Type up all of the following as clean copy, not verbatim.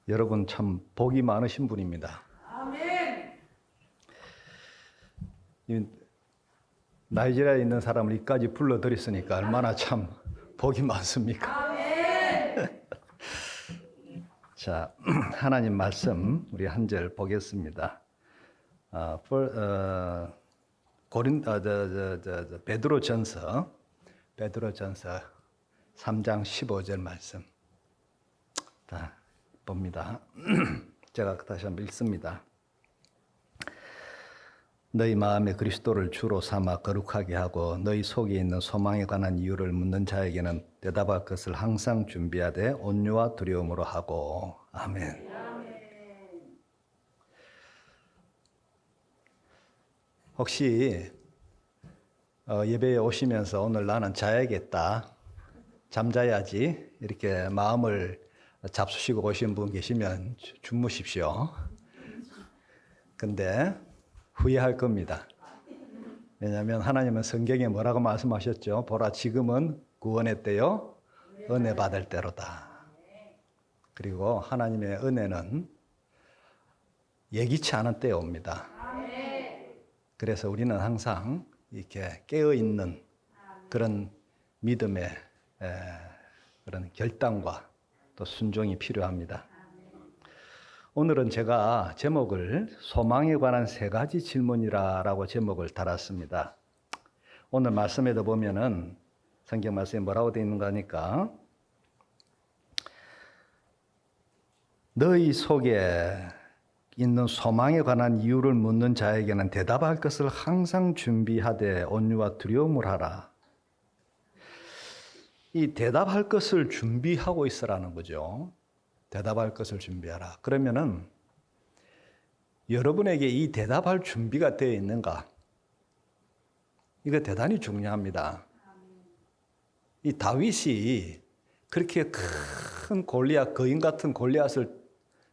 여러분 참 복이 많으신 분입니다. 아멘. 나이지리아에 있는 사람을 이까지 불러드렸으니까 얼마나 참 복이 많습니까? 아멘. 자, 하나님 말씀 우리 한 절 보겠습니다. 베드로전서 3장 15절 말씀. 다 봅니다. 제가 다시 한번 읽습니다. 너희 마음에 그리스도를 주로 삼아 거룩하게 하고 너희 속에 있는 소망에 관한 이유를 묻는 자에게는 대답할 것을 항상 준비하되 온유와 두려움으로 하고. 아멘. 혹시 예배에 오시면서 오늘 나는 자야겠다, 잠자야지 이렇게 마음을 잡수시고 오신 분 계시면 주무십시오. 근데 후회할 겁니다. 왜냐하면 하나님은 성경에 뭐라고 말씀하셨죠? 보라, 지금은 구원의 때요 은혜 받을 때로다. 그리고 하나님의 은혜는 예기치 않은 때에 옵니다. 그래서 우리는 항상 이렇게 깨어있는 그런 믿음의 그런 결단과 또 순종이 필요합니다. 오늘은 제가 제목을 소망에 관한 3가지 질문이라고 제목을 달았습니다. 오늘 말씀에도 보면은 성경 말씀에 뭐라고 되어 있는가 하니까 너희 속에 있는 소망에 관한 이유를 묻는 자에게는 대답할 것을 항상 준비하되 온유와 두려움을 하라. 이 대답할 것을 준비하고 있으라는 거죠. 대답할 것을 준비하라. 그러면은 여러분에게 이 대답할 준비가 되어 있는가? 이거 대단히 중요합니다. 이 다윗이 그렇게 큰 골리앗, 거인 같은 골리앗을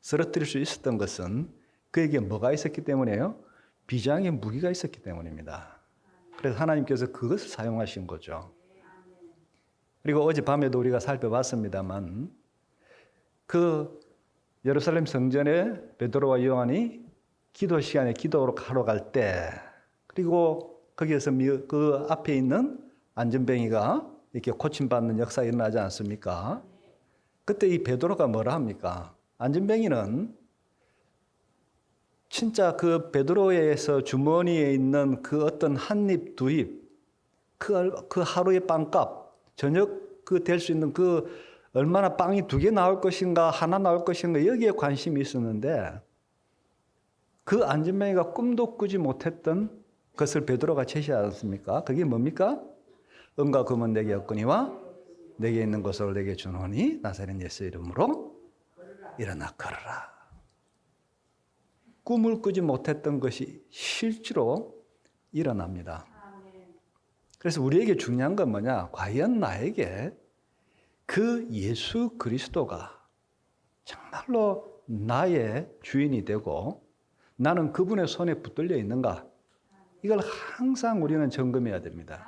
쓰러뜨릴 수 있었던 것은 그에게 뭐가 있었기 때문이에요? 비장의 무기가 있었기 때문입니다. 그래서 하나님께서 그것을 사용하신 거죠. 그리고 어젯밤에도 우리가 살펴봤습니다만 그 예루살렘 성전에 베드로와 요한이 기도 시간에 기도로 하러 갈 때, 그리고 거기에서 그 앞에 있는 안전뱅이가 이렇게 고침받는 역사가 일어나지 않습니까? 그때 이 베드로가 뭐라 합니까? 안전뱅이는 진짜 그 베드로에서 주머니에 있는 그 어떤 한 입, 두 입, 그 하루의 빵값, 저녁 그 될 수 있는 그 얼마나 빵이 2개 나올 것인가, 하나 나올 것인가, 여기에 관심이 있었는데 그 안전뱅이가 꿈도 꾸지 못했던 것을 베드로가 제시하지 않습니까? 그게 뭡니까? 은과 금은 내게 없거니와 내게 있는 것을 내게 주노니 나사렛 예수 이름으로 일어나 걸어라. 꿈을 꾸지 못했던 것이 실제로 일어납니다. 그래서 우리에게 중요한 건 뭐냐? 과연 나에게 그 예수 그리스도가 정말로 나의 주인이 되고 나는 그분의 손에 붙들려 있는가? 이걸 항상 우리는 점검해야 됩니다.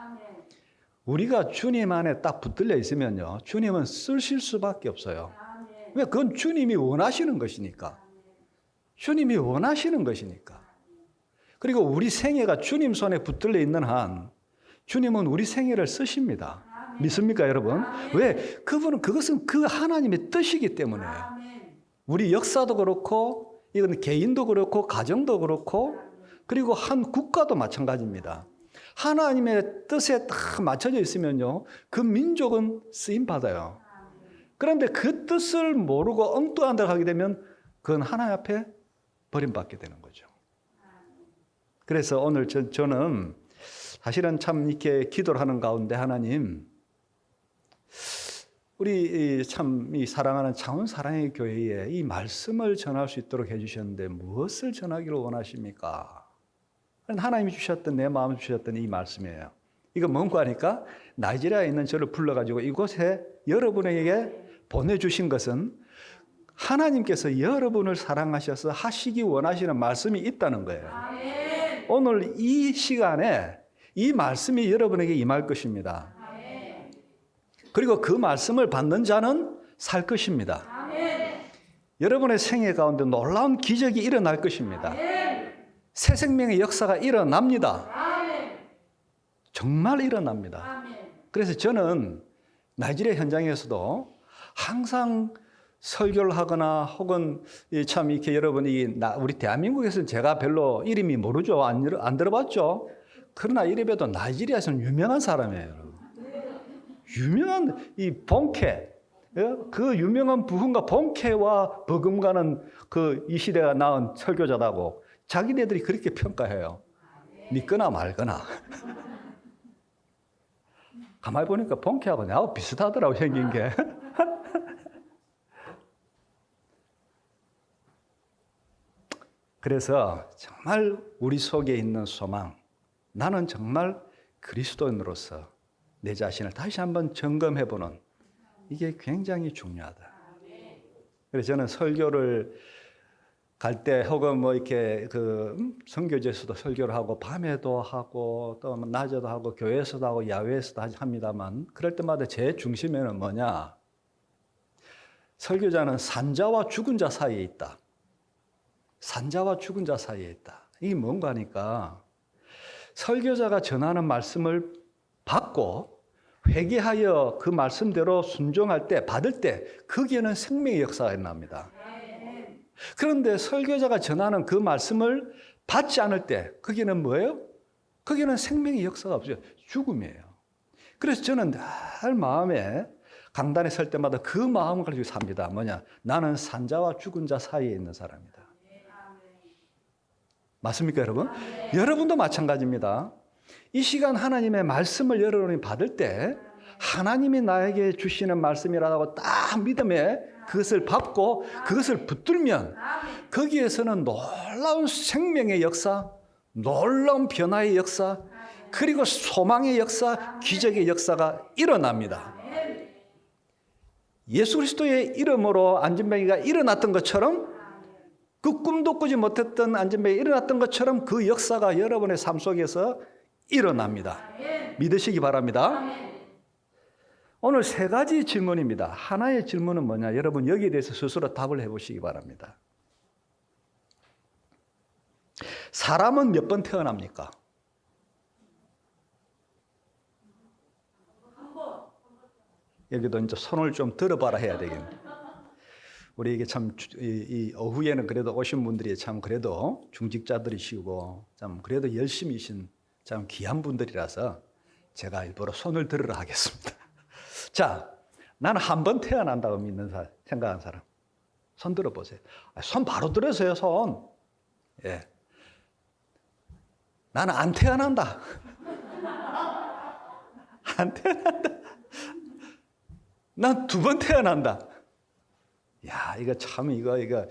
우리가 주님 안에 딱 붙들려 있으면요, 주님은 쓰실 수밖에 없어요. 왜? 그건 주님이 원하시는 것이니까. 주님이 원하시는 것이니까. 그리고 우리 생애가 주님 손에 붙들려 있는 한 주님은 우리 생애를 쓰십니다. 믿습니까, 여러분? 왜? 그것은 그 하나님의 뜻이기 때문에. 우리 역사도 그렇고, 이건 개인도 그렇고, 가정도 그렇고, 그리고 한 국가도 마찬가지입니다. 하나님의 뜻에 딱 맞춰져 있으면요, 그 민족은 쓰임받아요. 그런데 그 뜻을 모르고 엉뚱한 데를 하게 되면 그건 하나님 앞에 버림받게 되는 거죠. 그래서 오늘 저는 사실은 참 이렇게 기도를 하는 가운데 하나님, 우리 참 이 사랑하는 창원 사랑의 교회에 이 말씀을 전할 수 있도록 해주셨는데 무엇을 전하기를 원하십니까? 하나님이 주셨던, 내 마음에 주셨던 이 말씀이에요. 이거 뭔가 하니까 나이지리아에 있는 저를 불러가지고 이곳에 여러분에게 보내주신 것은 하나님께서 여러분을 사랑하셔서 하시기 원하시는 말씀이 있다는 거예요. 오늘 이 시간에 이 말씀이 여러분에게 임할 것입니다. 그리고 그 말씀을 받는 자는 살 것입니다. 여러분의 생애 가운데 놀라운 기적이 일어날 것입니다. 새 생명의 역사가 일어납니다. 정말 일어납니다. 그래서 저는 나이지리아 현장에서도 항상 설교를 하거나 혹은 참 이렇게 여러분이 우리 대한민국에서는 제가 별로 이름이 모르죠. 안 들어봤죠. 그러나 이래봬도 나이지리아에서는 유명한 사람이에요. 여러분. 유명한 이 본케, 그 유명한 부흥가 본케와 버금가는 그 이 시대가 낳은 설교자다고 자기네들이 그렇게 평가해요. 믿거나 말거나. 가만히 보니까 본케하고 나하고 비슷하더라고 생긴 게. 그래서 정말 우리 속에 있는 소망, 나는 정말 그리스도인으로서 내 자신을 다시 한번 점검해보는 이게 굉장히 중요하다. 그래서 저는 설교를 갈 때 혹은 뭐 이렇게 선교지에서도 설교를 하고 밤에도 하고 또 낮에도 하고 교회에서도 하고 야외에서도 합니다만 그럴 때마다 제 중심에는 뭐냐? 설교자는 산자와 죽은 자 사이에 있다. 산자와 죽은 자 사이에 있다. 이게 뭔가 하니까 설교자가 전하는 말씀을 받고 회개하여 그 말씀대로 순종할 때, 받을 때 거기에는 생명의 역사가 일어납니다. 그런데 설교자가 전하는 그 말씀을 받지 않을 때 거기는 뭐예요? 거기는 생명의 역사가 없어요. 죽음이에요. 그래서 저는 늘 마음에 강단에 설 때마다 그 마음을 가지고 삽니다. 뭐냐? 나는 산자와 죽은 자 사이에 있는 사람이다. 맞습니까, 여러분? 여러분도 마찬가지입니다. 이 시간 하나님의 말씀을 여러분이 받을 때 하나님이 나에게 주시는 말씀이라고 딱 믿음에 그것을 받고 그것을 붙들면 거기에서는 놀라운 생명의 역사, 놀라운 변화의 역사, 그리고 소망의 역사, 기적의 역사가 일어납니다. 예수 그리스도의 이름으로 안진뱅이가 일어났던 것처럼 그 꿈도 꾸지 못했던 안진뱅이가 일어났던 것처럼 그 역사가 여러분의 삶 속에서 일어납니다. 믿으시기 바랍니다. 오늘 세 가지 질문입니다. 하나의 질문은 뭐냐? 여러분 여기에 대해서 스스로 답을 해보시기 바랍니다. 사람은 몇 번 태어납니까? 여기도 이제 손을 좀 들어봐라 해야 되겠네. 우리 이게 참 이 오후에는 그래도 오신 분들이 참 그래도 중직자들이시고 참 그래도 열심히신 참 귀한 분들이라서 제가 일부러 손을 들으라 하겠습니다. 자, 나는 한 번 태어난다고 믿는 사람, 생각하는 사람. 손 들어보세요. 손 바로 들으세요, 손. 예. 나는 안 태어난다. 안 태어난다. 난 두 번 태어난다. 야, 이거 참, 이거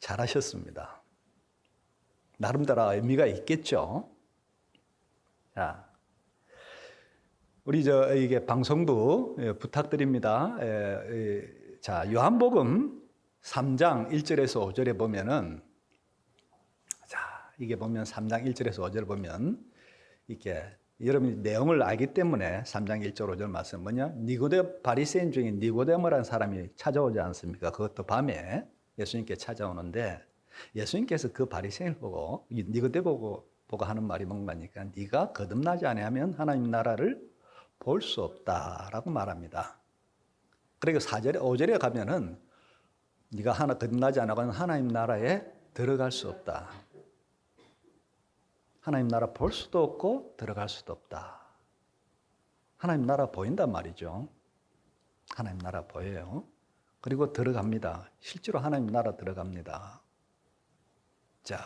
잘하셨습니다. 나름대로 의미가 있겠죠. 자, 우리 이게 방송부 부탁드립니다. 자, 요한복음 3장 1절에서 5절에 보면은, 자, 이게 보면 3장 1절에서 5절 보면, 이렇게 여러분이 내용을 알기 때문에 3장 1절 5절 말씀 뭐냐? 바리새인 중에 니고데모라는 사람이 찾아오지 않습니까? 그것도 밤에 예수님께 찾아오는데 예수님께서 그 바리새인을 보고 니고데모 보고 하는 말이 뭔가니까 네가 거듭나지 아니하면 하나님 나라를 볼 수 없다라고 말합니다. 그리고 4절에 5절에 가면은 네가 거듭나지 않아서는 하나님 나라에 들어갈 수 없다. 하나님 나라 볼 수도 없고 들어갈 수도 없다. 하나님 나라 보인단 말이죠. 하나님 나라 보여요. 그리고 들어갑니다. 실제로 하나님 나라 들어갑니다. 자,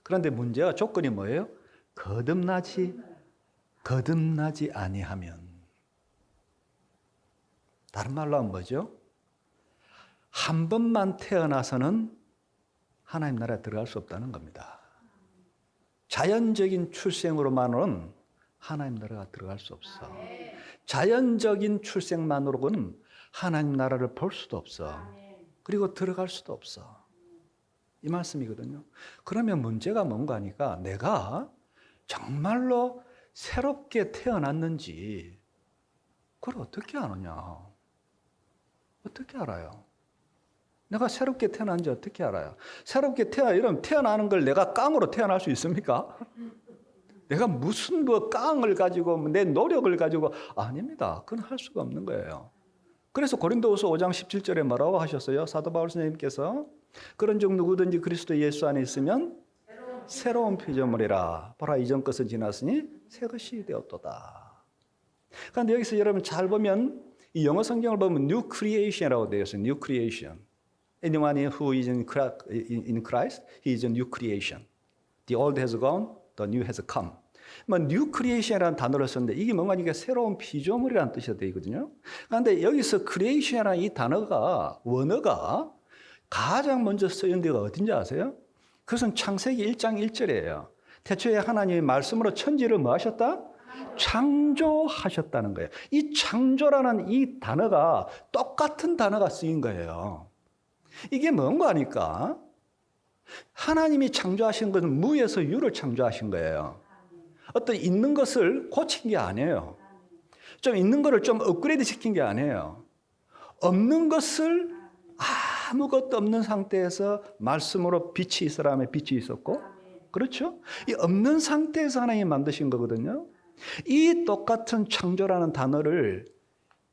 그런데 문제와 조건이 뭐예요? 거듭나지 아니하면. 다른 말로 하면 뭐죠? 한 번만 태어나서는 하나님 나라에 들어갈 수 없다는 겁니다. 자연적인 출생으로만은 하나님 나라가 들어갈 수 없어. 자연적인 출생만으로는 하나님 나라를 볼 수도 없어. 그리고 들어갈 수도 없어. 이 말씀이거든요. 그러면 문제가 뭔가 하니까 내가 정말로 새롭게 태어났는지 그걸 어떻게 아느냐? 어떻게 알아요? 내가 새롭게 태어난지 어떻게 알아요? 새롭게 이러면 태어나는 걸 내가 깡으로 태어날 수 있습니까? 내가 무슨 뭐 깡을 가지고 내 노력을 가지고 아닙니다. 그건 할 수가 없는 거예요. 그래서 고린도후서 5장 17절에 뭐라고 하셨어요? 사도 바울 선생님께서 그런즉 누구든지 그리스도 예수 안에 있으면 새로운 피조물이라. 보라 이전 것은 지났으니 새 것이 되었도다. 그런데 여기서 여러분 잘 보면 이 영어 성경을 보면 New Creation이라고 되어 있어요. New Creation. Anyone who is in Christ, he is a new creation. The old has gone, the new has come. New Creation이라는 단어를 썼는데 이게 뭔가 이게 새로운 피조물이라는 뜻이 되거든요. 그런데 여기서 Creation이라는 이 단어가 원어가 가장 먼저 쓰인 데가 어딘지 아세요? 그것은 창세기 1장 1절이에요. 태초에 하나님이 말씀으로 천지를 뭐 하셨다? 창조하셨다는 거예요. 이 창조라는 이 단어가 똑같은 단어가 쓰인 거예요. 이게 뭔가 하니까 하나님이 창조하신 것은 무에서 유를 창조하신 거예요. 어떤 있는 것을 고친 게 아니에요. 좀 있는 것을 좀 업그레이드 시킨 게 아니에요. 없는 것을 아무것도 없는 상태에서 말씀으로 빛이 있으라면 빛이 있었고, 그렇죠? 이 없는 상태에서 하나님이 만드신 거거든요. 이 똑같은 창조라는 단어를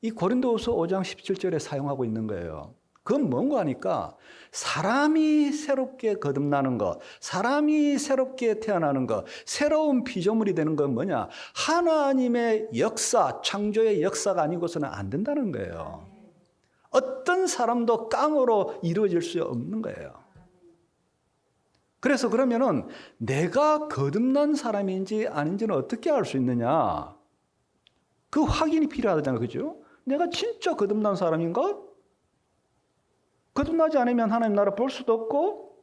이 고린도후서 5장 17절에 사용하고 있는 거예요. 그건 뭔가 하니까 사람이 새롭게 거듭나는 것, 사람이 새롭게 태어나는 것, 새로운 피조물이 되는 건 뭐냐? 하나님의 역사, 창조의 역사가 아니고서는 안 된다는 거예요. 어떤 사람도 깡으로 이루어질 수 없는 거예요. 그래서 그러면은 내가 거듭난 사람인지 아닌지는 어떻게 알 수 있느냐? 그 확인이 필요하잖아요. 그죠? 내가 진짜 거듭난 사람인가? 거듭나지 않으면 하나님 나라 볼 수도 없고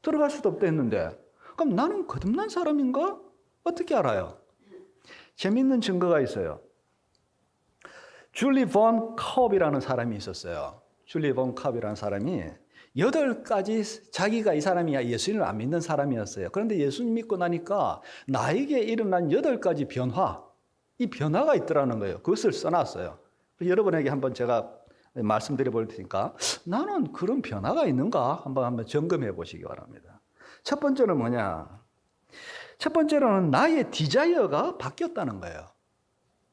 들어갈 수도 없다 했는데 그럼 나는 거듭난 사람인가? 어떻게 알아요? 재미있는 증거가 있어요. 줄리 본 컵이라는 사람이 있었어요. 줄리 본 컵이라는 사람이 8가지 자기가 이 사람이 예수님을 안 믿는 사람이었어요. 그런데 예수님 믿고 나니까 나에게 일어난 8가지 변화, 이 변화가 있더라는 거예요. 그것을 써놨어요. 여러분에게 한번 제가 말씀드려 볼 테니까 나는 그런 변화가 있는가 한번 점검해 보시기 바랍니다. 첫 번째는 뭐냐? 첫 번째로는 나의 디자이어가 바뀌었다는 거예요.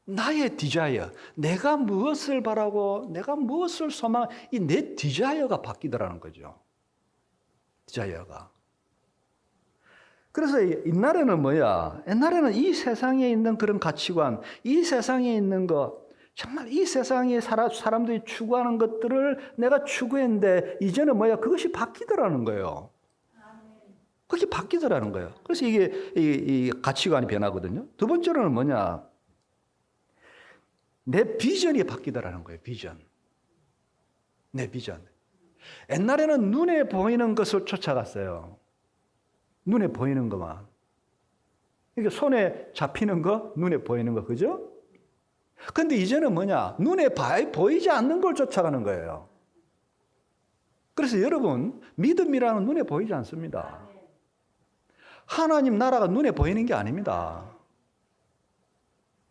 나의 디자이어, 내가 무엇을 바라고 내가 무엇을 소망, 이 내 디자이어가 바뀌더라는 거죠. 디자이어가. 그래서 옛날에는 뭐야? 옛날에는 이 세상에 있는 그런 가치관, 이 세상에 있는 것, 정말 이 세상에 사람들이 추구하는 것들을 내가 추구했는데 이제는 뭐야? 그것이 바뀌더라는 거예요. 그게 바뀌더라는 거예요. 그래서 이게 이 가치관이 변하거든요. 두 번째로는 뭐냐? 내 비전이 바뀌더라는 거예요. 비전. 내 비전. 옛날에는 눈에 보이는 것을 쫓아갔어요. 눈에 보이는 것만. 이게 손에 잡히는 거, 눈에 보이는 거, 그죠? 근데 이제는 뭐냐? 눈에 보이지 않는 걸 쫓아가는 거예요. 그래서 여러분, 믿음이라는 눈에 보이지 않습니다. 하나님 나라가 눈에 보이는 게 아닙니다.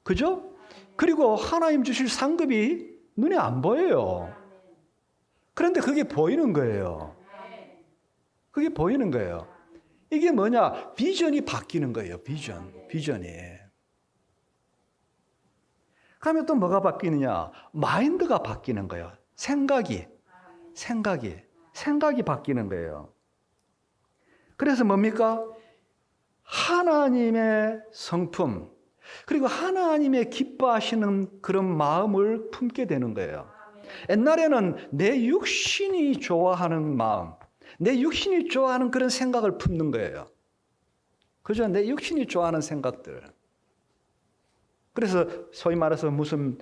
그죠? 그리고 하나님 주실 상급이 눈에 안 보여요. 그런데 그게 보이는 거예요. 그게 보이는 거예요. 이게 뭐냐? 비전이 바뀌는 거예요. 비전이. 그러면 또 뭐가 바뀌느냐? 마인드가 바뀌는 거예요. 생각이 바뀌는 거예요. 그래서 뭡니까? 하나님의 성품, 그리고 하나님의 기뻐하시는 그런 마음을 품게 되는 거예요. 옛날에는 내 육신이 좋아하는 마음, 내 육신이 좋아하는 그런 생각을 품는 거예요. 그죠? 내 육신이 좋아하는 생각들. 그래서 소위 말해서 무슨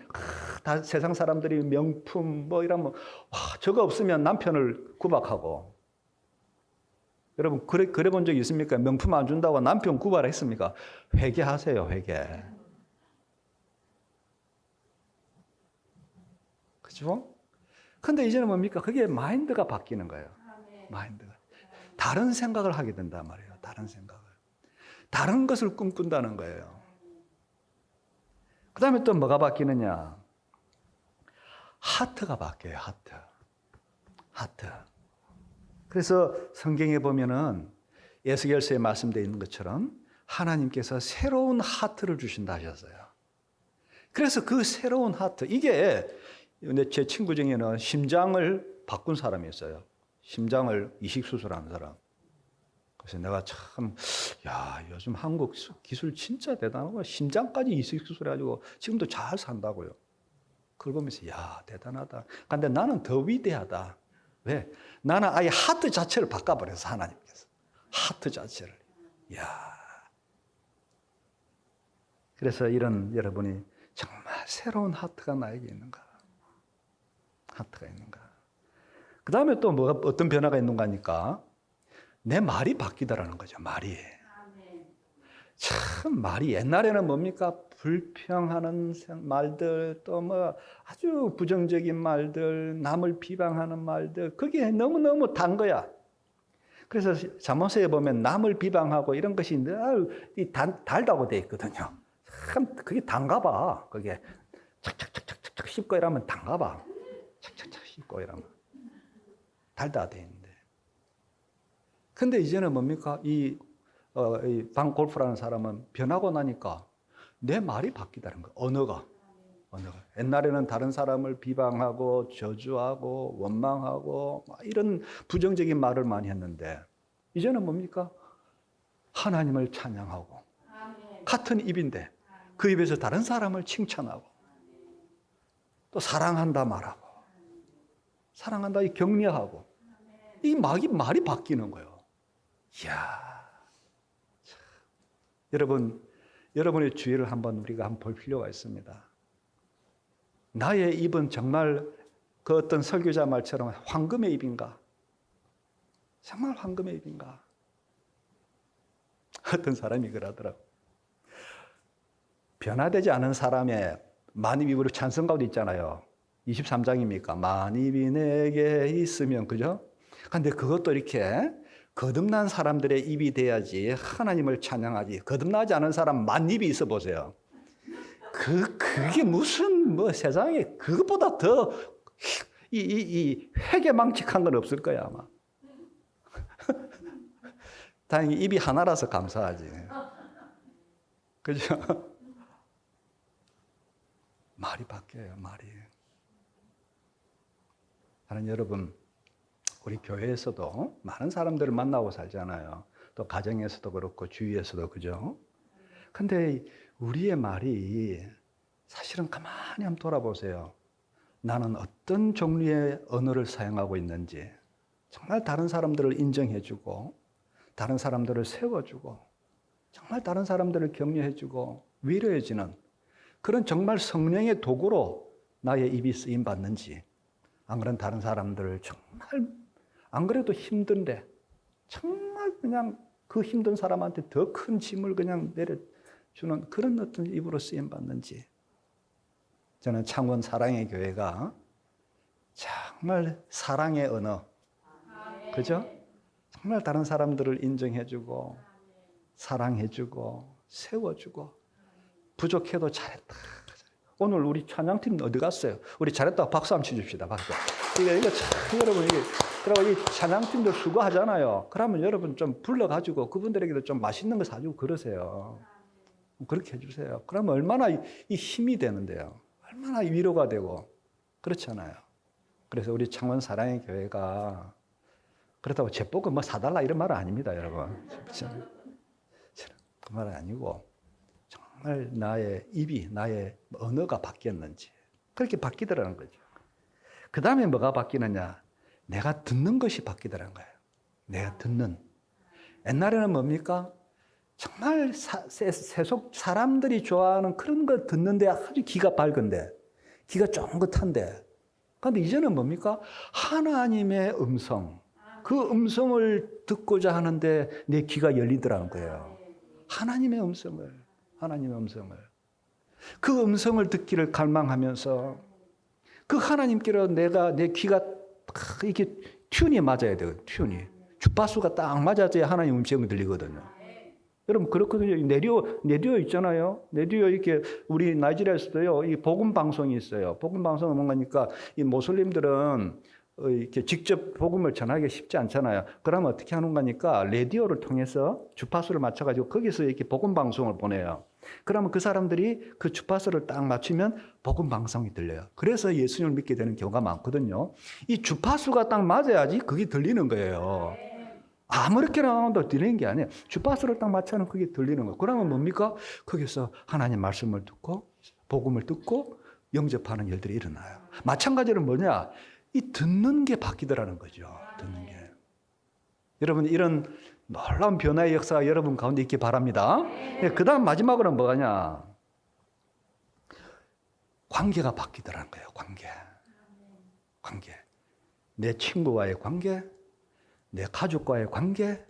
다 세상 사람들이 명품 뭐 이러면 저거 없으면 남편을 구박하고. 여러분 그래 본 적 있습니까? 명품 안 준다고 남편 구박했습니까? 회개하세요. 회개. 그죠? 근데 이제는 뭡니까? 그게 마인드가 바뀌는 거예요. 마인드가. 다른 생각을 하게 된단 말이에요. 다른 생각을. 다른 것을 꿈꾼다는 거예요. 그 다음에 또 뭐가 바뀌느냐? 하트가 바뀌어요. 하트. 그래서 성경에 보면은 에스겔서에 말씀되어 있는 것처럼 하나님께서 새로운 하트를 주신다 하셨어요. 그래서 그 새로운 하트, 이게 제 친구 중에는 심장을 바꾼 사람이 있어요. 심장을 이식 수술하는 사람. 그래서 내가 참, 야, 요즘 한국 기술 진짜 대단하고 심장까지 이식 수술해가지고 지금도 잘 산다고요. 그걸 보면서 야, 대단하다. 근데 나는 더 위대하다. 왜? 나는 아예 하트 자체를 바꿔버려서 하나님께서. 하트 자체를. 야. 그래서 이런 여러분이 정말 새로운 하트가 나에게 있는가? 하트가 있는가? 그 다음에 또 뭐가 어떤 변화가 있는가 하니까 내 말이 바뀌더라는 거죠. 말이. 참 말이 옛날에는 뭡니까? 불평하는 말들, 또 뭐 아주 부정적인 말들, 남을 비방하는 말들, 그게 너무너무 단 거야. 그래서 잠언서에 보면 남을 비방하고 이런 것이 늘 달다고 돼 있거든요. 참 그게 단가 봐. 그게 착착착착착 씹고 이러면 단가 봐. 착착착 씹고 이러면 달다 돼 있는데. 근데 이제는 뭡니까? 이 방골프라는 사람은 변하고 나니까 내 말이 바뀌다는 거야. 언어가. 옛날에는 다른 사람을 비방하고 저주하고 원망하고 이런 부정적인 말을 많이 했는데 이제는 뭡니까? 하나님을 찬양하고 같은 입인데 그 입에서 다른 사람을 칭찬하고 또 사랑한다 말하고 사랑한다 격려하고 이 말이 바뀌는 거예요. 이야. 여러분의 주위를 한번 우리가 한번 볼 필요가 있습니다. 나의 입은 정말 그 어떤 설교자 말처럼 황금의 입인가? 정말 황금의 입인가? 어떤 사람이 그러더라고. 변화되지 않은 사람의 만입으로 찬송가도 있잖아요. 23장입니까? 만입이 내게 있으면, 그죠? 근데 그것도 이렇게 거듭난 사람들의 입이 돼야지 하나님을 찬양하지. 거듭나지 않은 사람 만입이 있어 보세요. 그게 무슨 뭐 세상에 그것보다 더 회개망측한 건 없을 거야 아마. 다행히 입이 하나라서 감사하지. 그죠? 말이 바뀌어요, 말이. 하나님 여러분, 우리 교회에서도 많은 사람들을 만나고 살잖아요. 또 가정에서도 그렇고 주위에서도 그죠? 근데 우리의 말이 사실은 가만히 한번 돌아보세요. 나는 어떤 종류의 언어를 사용하고 있는지 정말 다른 사람들을 인정해주고 다른 사람들을 세워주고 정말 다른 사람들을 격려해주고 위로해주는 그런 정말 성령의 도구로 나의 입이 쓰임받는지 안 그런 다른 사람들을 정말 안 그래도 힘든데 정말 그냥 그 힘든 사람한테 더 큰 짐을 그냥 내려주는 그런 어떤 입으로 쓰임받는지 저는 창원 사랑의 교회가 정말 사랑의 언어 그죠? 정말 다른 사람들을 인정해주고 사랑해주고 세워주고 부족해도 잘했다. 오늘 우리 찬양팀 어디 갔어요? 우리 잘했다고 박수 한번 쳐줍시다. 박수. 이거 참 여러분 그리고 이 찬양팀들 수고하잖아요. 그러면 여러분 좀 불러가지고 그분들에게도 좀 맛있는 거 사주고 그러세요. 그렇게 해주세요. 그러면 얼마나 이 힘이 되는데요. 얼마나 위로가 되고 그렇잖아요. 그래서 우리 창원 사랑의 교회가 그렇다고 제복을 뭐 사달라 이런 말은 아닙니다, 여러분. 그 말은 아니고 정말 나의 입이 나의 언어가 바뀌었는지 그렇게 바뀌더라는 거죠. 그 다음에 뭐가 바뀌느냐? 내가 듣는 것이 바뀌더라는 거예요. 내가 듣는. 옛날에는 뭡니까? 정말 세속 사람들이 좋아하는 그런 거 듣는데 아주 귀가 밝은데 귀가 쫑긋한데 그런데 이제는 뭡니까? 하나님의 음성 그 음성을 듣고자 하는데 내 귀가 열리더라는 거예요. 하나님의 음성을 그 음성을 듣기를 갈망하면서 그 하나님께로 내 귀가 이렇게 튠이 맞아야 돼요. 튠이 주파수가 딱 맞아야 하나님 음성이 들리거든요. 여러분 그렇거든요. 내디오 있잖아요. 내디오 이렇게 우리 나이지리아에서도요. 이 복음 방송이 있어요. 복음 방송은 뭔가니까 이 모슬림들은 이렇게 직접 복음을 전하기 쉽지 않잖아요. 그러면 어떻게 하는 거니까 라디오를 통해서 주파수를 맞춰가지고 거기서 이렇게 복음 방송을 보내요. 그러면 그 사람들이 그 주파수를 딱 맞추면 복음 방송이 들려요. 그래서 예수님을 믿게 되는 경우가 많거든요. 이 주파수가 딱 맞아야지 그게 들리는 거예요. 아무렇게나 나온다고 들리는 게 아니에요. 주파수를 딱 맞춰는 그게 들리는 거예요. 그러면 뭡니까? 거기서 하나님 말씀을 듣고 복음을 듣고 영접하는 일들이 일어나요. 마찬가지로 뭐냐? 이 듣는 게 바뀌더라는 거죠. 듣는 게. 여러분 이런 놀라운 변화의 역사가 여러분 가운데 있기 바랍니다. 그 다음 마지막으로는 뭐냐? 관계가 바뀌더라는 거예요. 관계. 내 친구와의 관계, 내 가족과의 관계,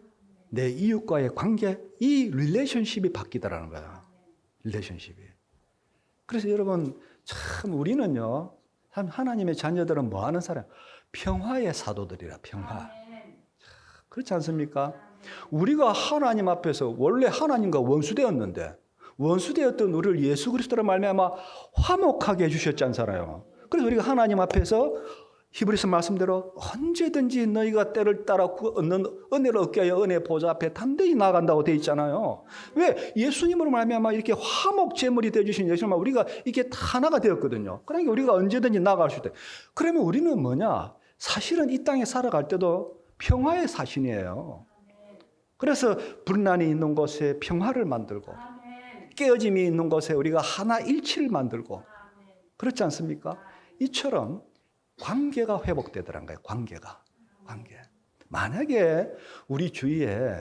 내 이웃과의 관계, 이 릴레이션십이 바뀌더라는 거예요. 릴레이션십이. 그래서 여러분 참 우리는요. 하나님의 자녀들은 뭐 하는 사람? 평화의 사도들이라, 평화. 그렇지 않습니까? 우리가 하나님 앞에서 원래 하나님과 원수되었는데 원수되었던 우리를 예수 그리스도로 말미암아 화목하게 해주셨지 않잖아요. 그래서 우리가 하나님 앞에서 히브리서 말씀대로 언제든지 너희가 때를 따라 얻는 은혜를 얻게 하여 은혜 보좌 앞에 담대히 나아간다고 되어 있잖아요. 왜? 예수님으로 말미암아 이렇게 화목 제물이 되어주신 예수님과 우리가 이게 다 하나가 되었거든요. 그러니까 우리가 언제든지 나아갈 수 있다. 그러면 우리는 뭐냐? 사실은 이 땅에 살아갈 때도 평화의 사신이에요. 그래서 분란이 있는 곳에 평화를 만들고 깨어짐이 있는 곳에 우리가 하나 일치를 만들고 그렇지 않습니까? 이처럼 관계가 회복되더란 거예요. 관계. 만약에 우리 주위에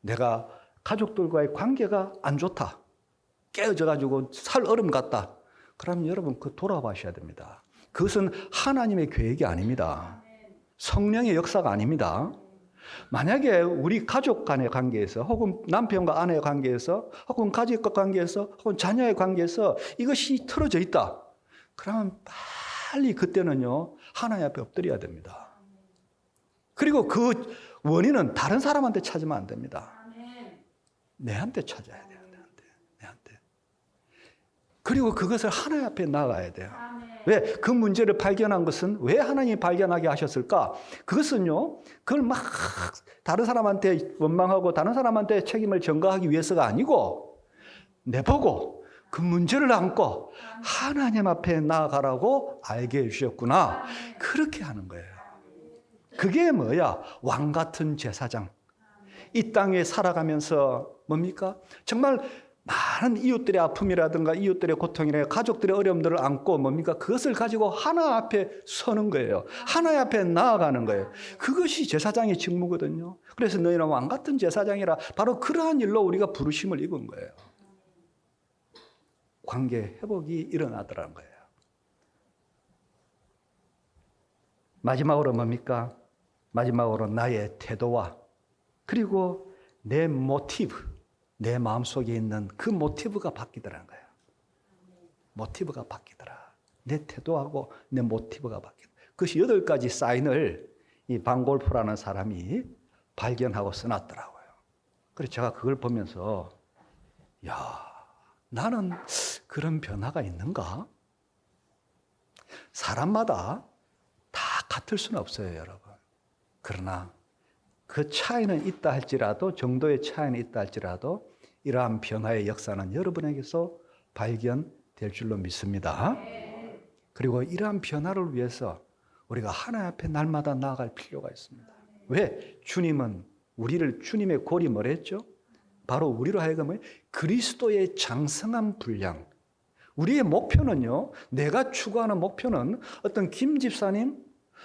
내가 가족들과의 관계가 안 좋다. 깨어져가지고 살 얼음 같다. 그러면 여러분 그 돌아봐셔야 됩니다. 그것은 하나님의 계획이 아닙니다. 성령의 역사가 아닙니다. 만약에 우리 가족 간의 관계에서 혹은 남편과 아내의 관계에서 혹은 가족과 관계에서 혹은 자녀의 관계에서 이것이 틀어져 있다. 그러면 빨리 그때는요 하나님 앞에 엎드려야 됩니다. 그리고 그 원인은 다른 사람한테 찾으면 안 됩니다. 내한테 찾아야 돼요. 내한테. 그리고 그것을 하나님 앞에 나가야 돼요. 왜? 그 문제를 발견한 것은 왜 하나님이 발견하게 하셨을까? 그것은요, 그걸 막 다른 사람한테 원망하고 다른 사람한테 책임을 전가하기 위해서가 아니고 내보고 그 문제를 안고 하나님 앞에 나아가라고 알게 해주셨구나. 그렇게 하는 거예요. 그게 뭐야? 왕 같은 제사장. 이 땅에 살아가면서 뭡니까? 정말 많은 이웃들의 아픔이라든가 이웃들의 고통이나 가족들의 어려움들을 안고 뭡니까? 그것을 가지고 하나 앞에 서는 거예요. 하나 앞에 나아가는 거예요. 그것이 제사장의 직무거든요. 그래서 너희는 왕 같은 제사장이라 바로 그러한 일로 우리가 부르심을 입은 거예요. 관계 회복이 일어나더라는 거예요. 마지막으로 뭡니까? 마지막으로 나의 태도와 그리고 내 모티브, 내 마음속에 있는 그 모티브가 바뀌더라는 거예요. 모티브가 바뀌더라. 내 태도하고 내 모티브가 바뀌더라. 그것이 8가지 사인을 이 방골프라는 사람이 발견하고 써놨더라고요. 그래서 제가 그걸 보면서 야, 나는 그런 변화가 있는가? 사람마다 다 같을 수는 없어요, 여러분. 그러나 그 차이는 있다 할지라도 정도의 차이는 있다 할지라도 이러한 변화의 역사는 여러분에게서 발견될 줄로 믿습니다. 그리고 이러한 변화를 위해서 우리가 하나님 앞에 날마다 나아갈 필요가 있습니다. 왜? 주님은 우리를 주님의 골이 뭐라 했죠? 바로 우리로 하여금 그리스도의 장성한 분량. 우리의 목표는요. 내가 추구하는 목표는 어떤 김 집사님,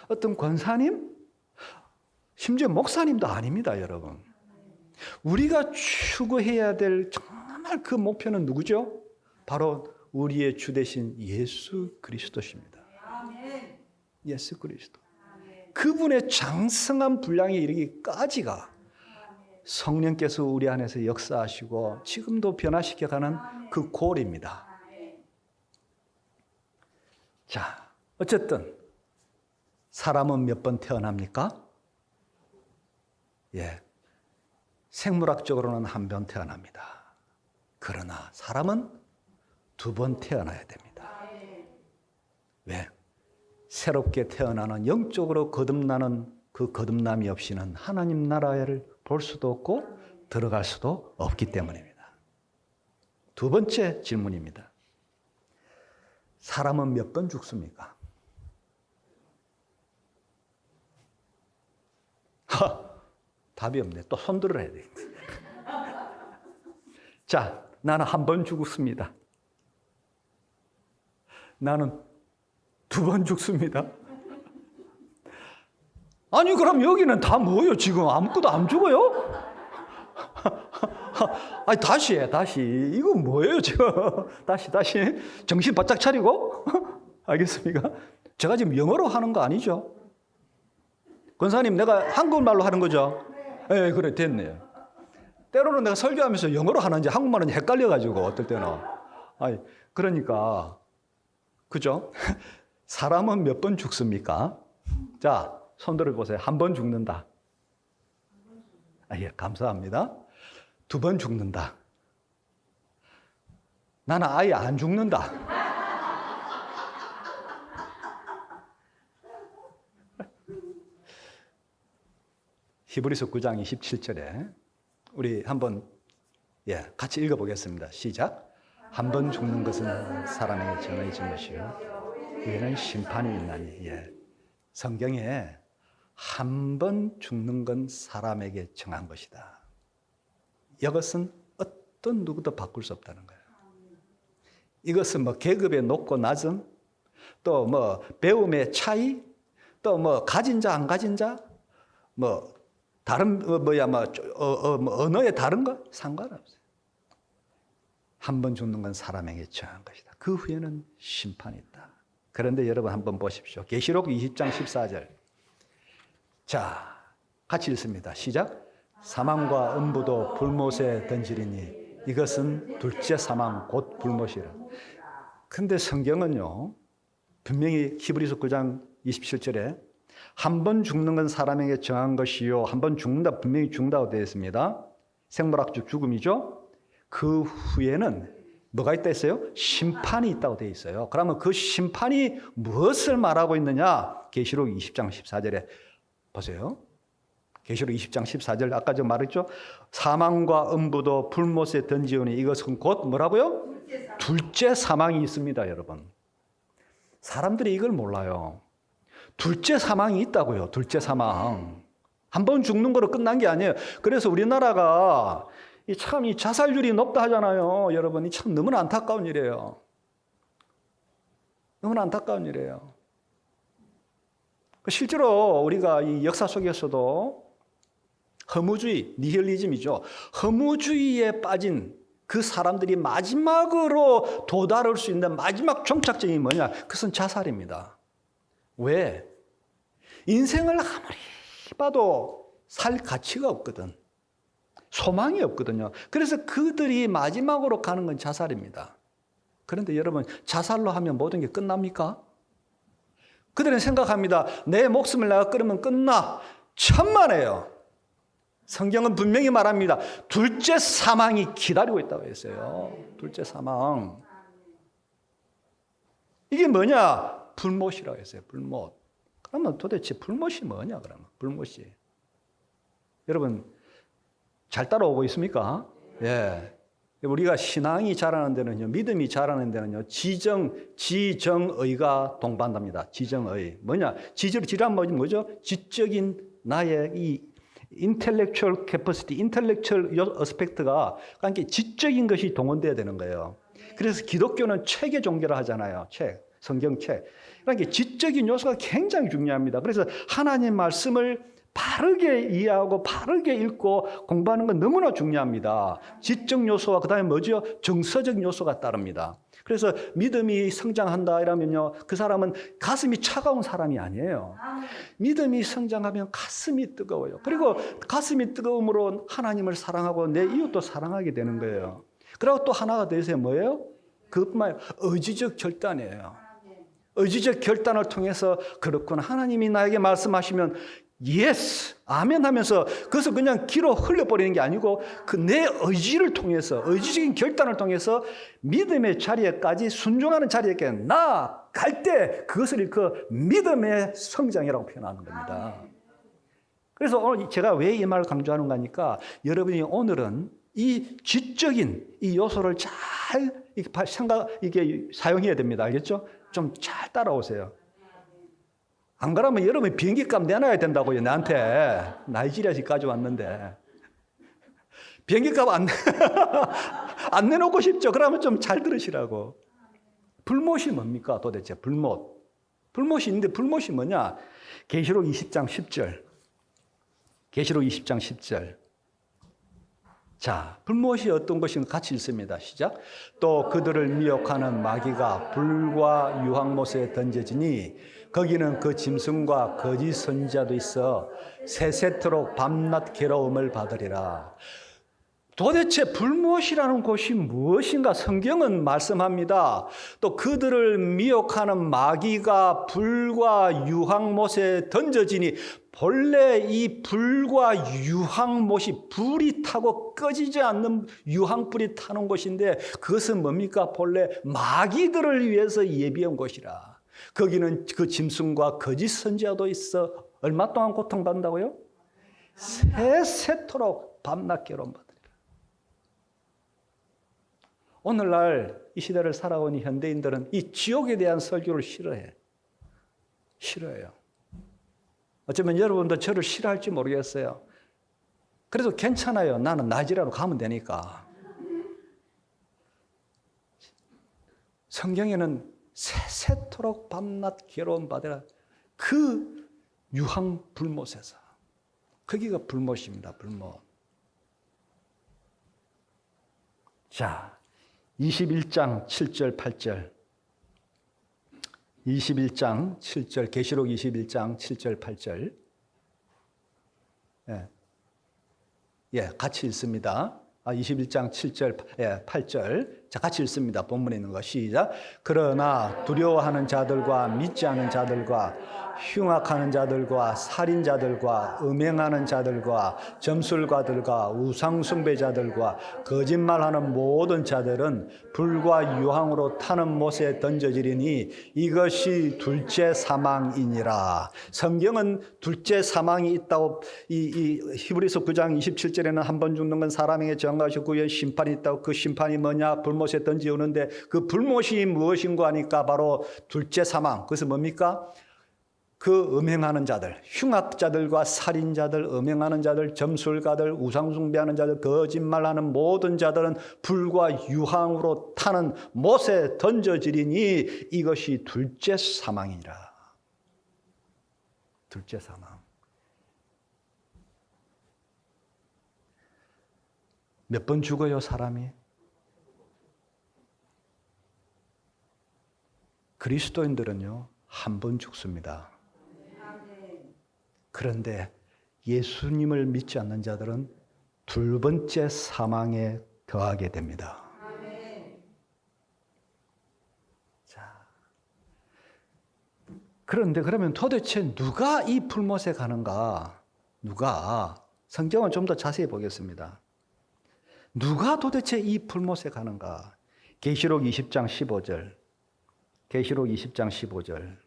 어떤 권사님, 심지어 목사님도 아닙니다, 여러분. 우리가 추구해야 될 정말 그 목표는 누구죠? 바로 우리의 주 되신 예수 그리스도십니다. 예수 그리스도. 그분의 장성한 분량에 이르기까지가 성령께서 우리 안에서 역사하시고 지금도 변화시켜가는 그 골입니다. 자, 어쨌든 사람은 몇 번 태어납니까? 예, 생물학적으로는 한 번 태어납니다. 그러나 사람은 2번 태어나야 됩니다. 왜? 새롭게 태어나는 영적으로 거듭나는 그 거듭남이 없이는 하나님 나라를 볼 수도 없고 들어갈 수도 없기 때문입니다. 두 번째 질문입니다. 사람은 몇 번 죽습니까? 답이 없네. 또 손 들어야 돼. 자, 나는 한 번 죽었습니다. 나는 두 번 죽습니다. 아니, 그럼 여기는 다 뭐예요? 지금 아무것도 안 죽어요? 아니, 다시 해, 다시. 이거 뭐예요, 지금? 다시. 정신 바짝 차리고. 알겠습니까? 제가 지금 영어로 하는 거 아니죠? 권사님, 내가 한국말로 하는 거죠? 네, 그래, 됐네요. 때로는 내가 설교하면서 영어로 하는지 한국말은 헷갈려가지고, 어떨 때는. 아니, 그러니까, 그죠? 사람은 몇 번 죽습니까? 자, 손 들어보세요. 한 번 죽는다. 예, 감사합니다. 두 번 죽는다. 나는 아예 안 죽는다. 히브리서 9장 27절에 우리 한번 같이 읽어보겠습니다. 시작. 한 번 죽는 것은 사람에게 정해진 것이요 후에는 심판이 있나니. 성경에 한 번 죽는 건 사람에게 정한 것이다. 이것은 어떤 누구도 바꿀 수 없다는 거예요. 이것은 뭐 계급의 높고 낮음, 또 뭐 배움의 차이, 또 뭐 가진 자 안 가진 자, 뭐 다른 언어의 다른 거 상관없어요. 한 번 죽는 건 사람에게 정한 것이다. 그 후에는 심판이 있다. 그런데 여러분 한번 보십시오. 계시록 20장 14절. 자, 같이 읽습니다. 시작. 사망과 음부도 불못에 던지리니 이것은 둘째 사망 곧 불못이라. 근데 성경은요, 분명히 히브리서 9장 27절에 한 번 죽는 건 사람에게 정한 것이요, 한 번 죽는다, 분명히 죽는다고 되어 있습니다. 생물학적 죽음이죠. 그 후에는 뭐가 있다 했어요? 심판이 있다고 되어 있어요. 그러면 그 심판이 무엇을 말하고 있느냐? 계시록 20장 14절에 보세요. 계시록 20장 14절 아까 저 말했죠? 사망과 음부도 불못에 던지오니 이것은 곧 뭐라고요? 둘째 사망이 있습니다, 여러분. 사람들이 이걸 몰라요. 둘째 사망이 있다고요. 둘째 사망. 한 번 죽는 거로 끝난 게 아니에요. 그래서 우리나라가 참 이 자살률이 높다 하잖아요. 여러분, 이 참 너무나 안타까운 일이에요. 너무나 안타까운 일이에요. 실제로 우리가 이 역사 속에서도 허무주의, 니힐리즘이죠. 허무주의에 빠진 그 사람들이 마지막으로 도달할 수 있는 마지막 종착점이 뭐냐? 그것은 자살입니다. 왜? 인생을 아무리 봐도 살 가치가 없거든. 소망이 없거든요. 그래서 그들이 마지막으로 가는 건 자살입니다. 그런데 여러분, 자살로 하면 모든 게 끝납니까? 그들은 생각합니다. 내 목숨을 내가 끊으면 끝나. 천만에요. 성경은 분명히 말합니다. 둘째 사망이 기다리고 있다고 했어요. 둘째 사망. 이게 뭐냐? 불못이라고 했어요. 불못. 그러면 도대체 불못이 뭐냐? 그러면 불못이. 여러분, 잘 따라오고 있습니까? 예. 우리가 신앙이 자라는 데는요, 믿음이 자라는 데는요, 지정의가 동반합니다. 지정의. 뭐냐? 지란 뭐죠? 지적인 나의 이 intellectual capacity, intellectual aspect가 그러니까 지적인 것이 동원돼야 되는 거예요. 그래서 기독교는 책의 종교라 하잖아요. 책, 성경책. 그러니까 지적인 요소가 굉장히 중요합니다. 그래서 하나님 말씀을 바르게 이해하고 바르게 읽고 공부하는 건 너무나 중요합니다. 지적 요소와 그다음에 뭐죠? 정서적 요소가 따릅니다. 그래서 믿음이 성장한다 이러면요, 그 사람은 가슴이 차가운 사람이 아니에요. 믿음이 성장하면 가슴이 뜨거워요. 그리고 가슴이 뜨거움으로 하나님을 사랑하고 내 이웃도 사랑하게 되는 거예요. 그리고 또 하나가 더 있어요. 뭐예요? 그것만 의지적 결단이에요. 의지적 결단을 통해서 그렇구나, 하나님이 나에게 말씀하시면 예스, 아멘 하면서 그것을 그냥 기로 흘려버리는 게 아니고 그 내 의지를 통해서, 의지적인 결단을 통해서 믿음의 자리에까지 순종하는 자리에게 나아갈 때 그것을 그 믿음의 성장이라고 표현하는 겁니다. 그래서 오늘 제가 왜 이 말을 강조하는가 하니까 여러분이 오늘은 이 지적인 이 요소를 잘 이게 사용해야 됩니다. 알겠죠? 좀 잘 따라오세요. 안 그러면 여러분이 비행기 값 내놔야 된다고요. 나한테 나이지리아까지 왔는데 비행기 값 안 내놓고 싶죠. 그러면 좀 잘 들으시라고. 불못이 뭡니까 도대체? 불못이 있는데 불못이 뭐냐? 계시록 20장 10절. 계시록 20장 10절. 자, 불못이 어떤 것인가 같이 읽습니다. 시작. 또 그들을 미혹하는 마귀가 불과 유황못에 던져지니 거기는 그 짐승과 거짓 선지자도 있어 세세토록 밤낮 괴로움을 받으리라. 도대체 불못이라는 것이 무엇인가? 성경은 말씀합니다. 또 그들을 미혹하는 마귀가 불과 유황못에 던져지니, 본래 이 불과 유황못이 불이 타고 꺼지지 않는 유황불이 타는 곳인데 그것은 뭡니까? 본래 마귀들을 위해서 예비한 곳이라. 거기는 그 짐승과 거짓 선지자도 있어 얼마 동안 고통받는다고요? 세세토록 밤낮 괴로움 받으리라. 오늘날 이 시대를 살아온 현대인들은 이 지옥에 대한 설교를 싫어해요. 어쩌면 여러분도 저를 싫어할지 모르겠어요. 그래도 괜찮아요. 나는 나이지리아로 가면 되니까. 성경에는 세세토록 밤낮 괴로움 받으라. 그 유황 불못에서. 거기가 불못입니다. 불못. 자, 21장 7절 8절. 21장 7절, 계시록 21장 7절 8절. 같이 읽습니다. 21장 7절, 8절. 자, 같이 읽습니다. 본문에 있는 거 시작. 그러나 두려워하는 자들과 믿지 않은 자들과 흉악하는 자들과 살인자들과 음행하는 자들과 점술가들과 우상숭배자들과 거짓말하는 모든 자들은 불과 유황으로 타는 못에 던져지리니 이것이 둘째 사망이니라. 성경은 둘째 사망이 있다고 이 히브리서 9장 27절에는 한 번 죽는 건 사람에게 정한 것이고 심판이 있다고. 그 심판이 뭐냐? 불못에 던지오는데 그 불못이 무엇인가 하니까 바로 둘째 사망. 그것은 뭡니까? 그 음행하는 자들, 흉악자들과 살인자들, 음행하는 자들, 점술가들, 우상숭배하는 자들, 거짓말하는 모든 자들은 불과 유황으로 타는 못에 던져지리니 이것이 둘째 사망이라. 둘째 사망. 몇 번 죽어요, 사람이? 그리스도인들은요, 한 번 죽습니다. 그런데 예수님을 믿지 않는 자들은 두 번째 사망에 더하게 됩니다. 자, 그런데 그러면 도대체 누가 이 불못에 가는가? 누가? 성경은 좀 더 자세히 보겠습니다. 누가 도대체 이 불못에 가는가? 계시록 20장 15절. 계시록 20장 15절.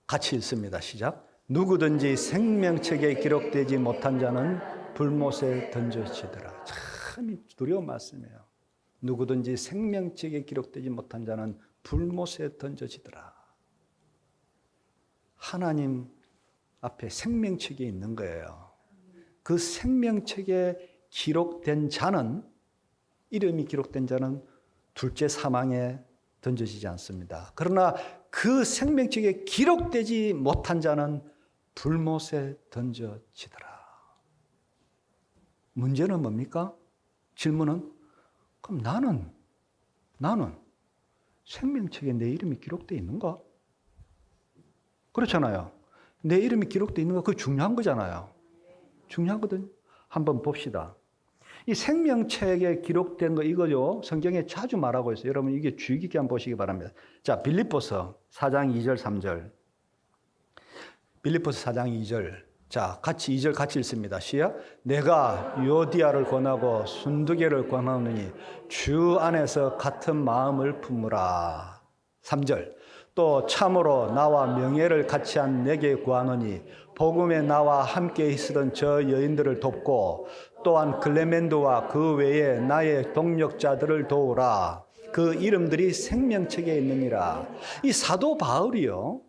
같이 읽습니다. 시작. 누구든지 생명책에 기록되지 못한 자는 불못에 던져지더라. 참 두려운 말씀이에요. 누구든지 생명책에 기록되지 못한 자는 불못에 던져지더라. 하나님 앞에 생명책이 있는 거예요. 그 생명책에 기록된 자는, 이름이 기록된 자는 둘째 사망에 던져지지 않습니다. 그러나 그 생명책에 기록되지 못한 자는 불못에 던져지더라. 문제는 뭡니까? 질문은, 그럼 나는 생명책에 내 이름이 기록되어 있는가? 그렇잖아요. 내 이름이 기록되어 있는가? 그거 중요한 거잖아요. 중요하거든요. 한번 봅시다. 이 생명책에 기록된 거 이거죠. 성경에 자주 말하고 있어요. 여러분 이게 주의 깊게 한번 보시기 바랍니다. 자, 빌립보서 4장 2절 3절. 빌립보서 4장 2절. 자, 같이 2절 같이 읽습니다. 시작. 내가 유오디아를 권하고 순두개를 권하노니 주 안에서 같은 마음을 품으라. 3절. 또 참으로 나와 명예를 같이 한 내게 구하노니 복음에 나와 함께 있었던 저 여인들을 돕고 또한 클레멘도와 그 외에 나의 동력자들을 도우라. 그 이름들이 생명책에 있느니라. 이 사도 바울이요,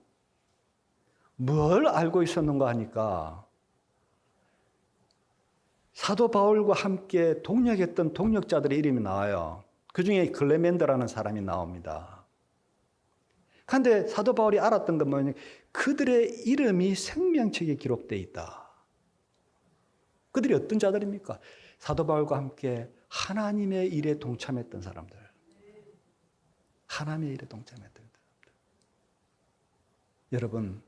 뭘 알고 있었는가 하니까 사도 바울과 함께 동력했던 동력자들의 이름이 나와요. 그 중에 클레멘도라는 사람이 나옵니다. 그런데 사도 바울이 알았던 건 뭐냐면 그들의 이름이 생명책에 기록되어 있다. 그들이 어떤 자들입니까? 사도 바울과 함께 하나님의 일에 동참했던 사람들. 하나님의 일에 동참했던 사람들. 여러분,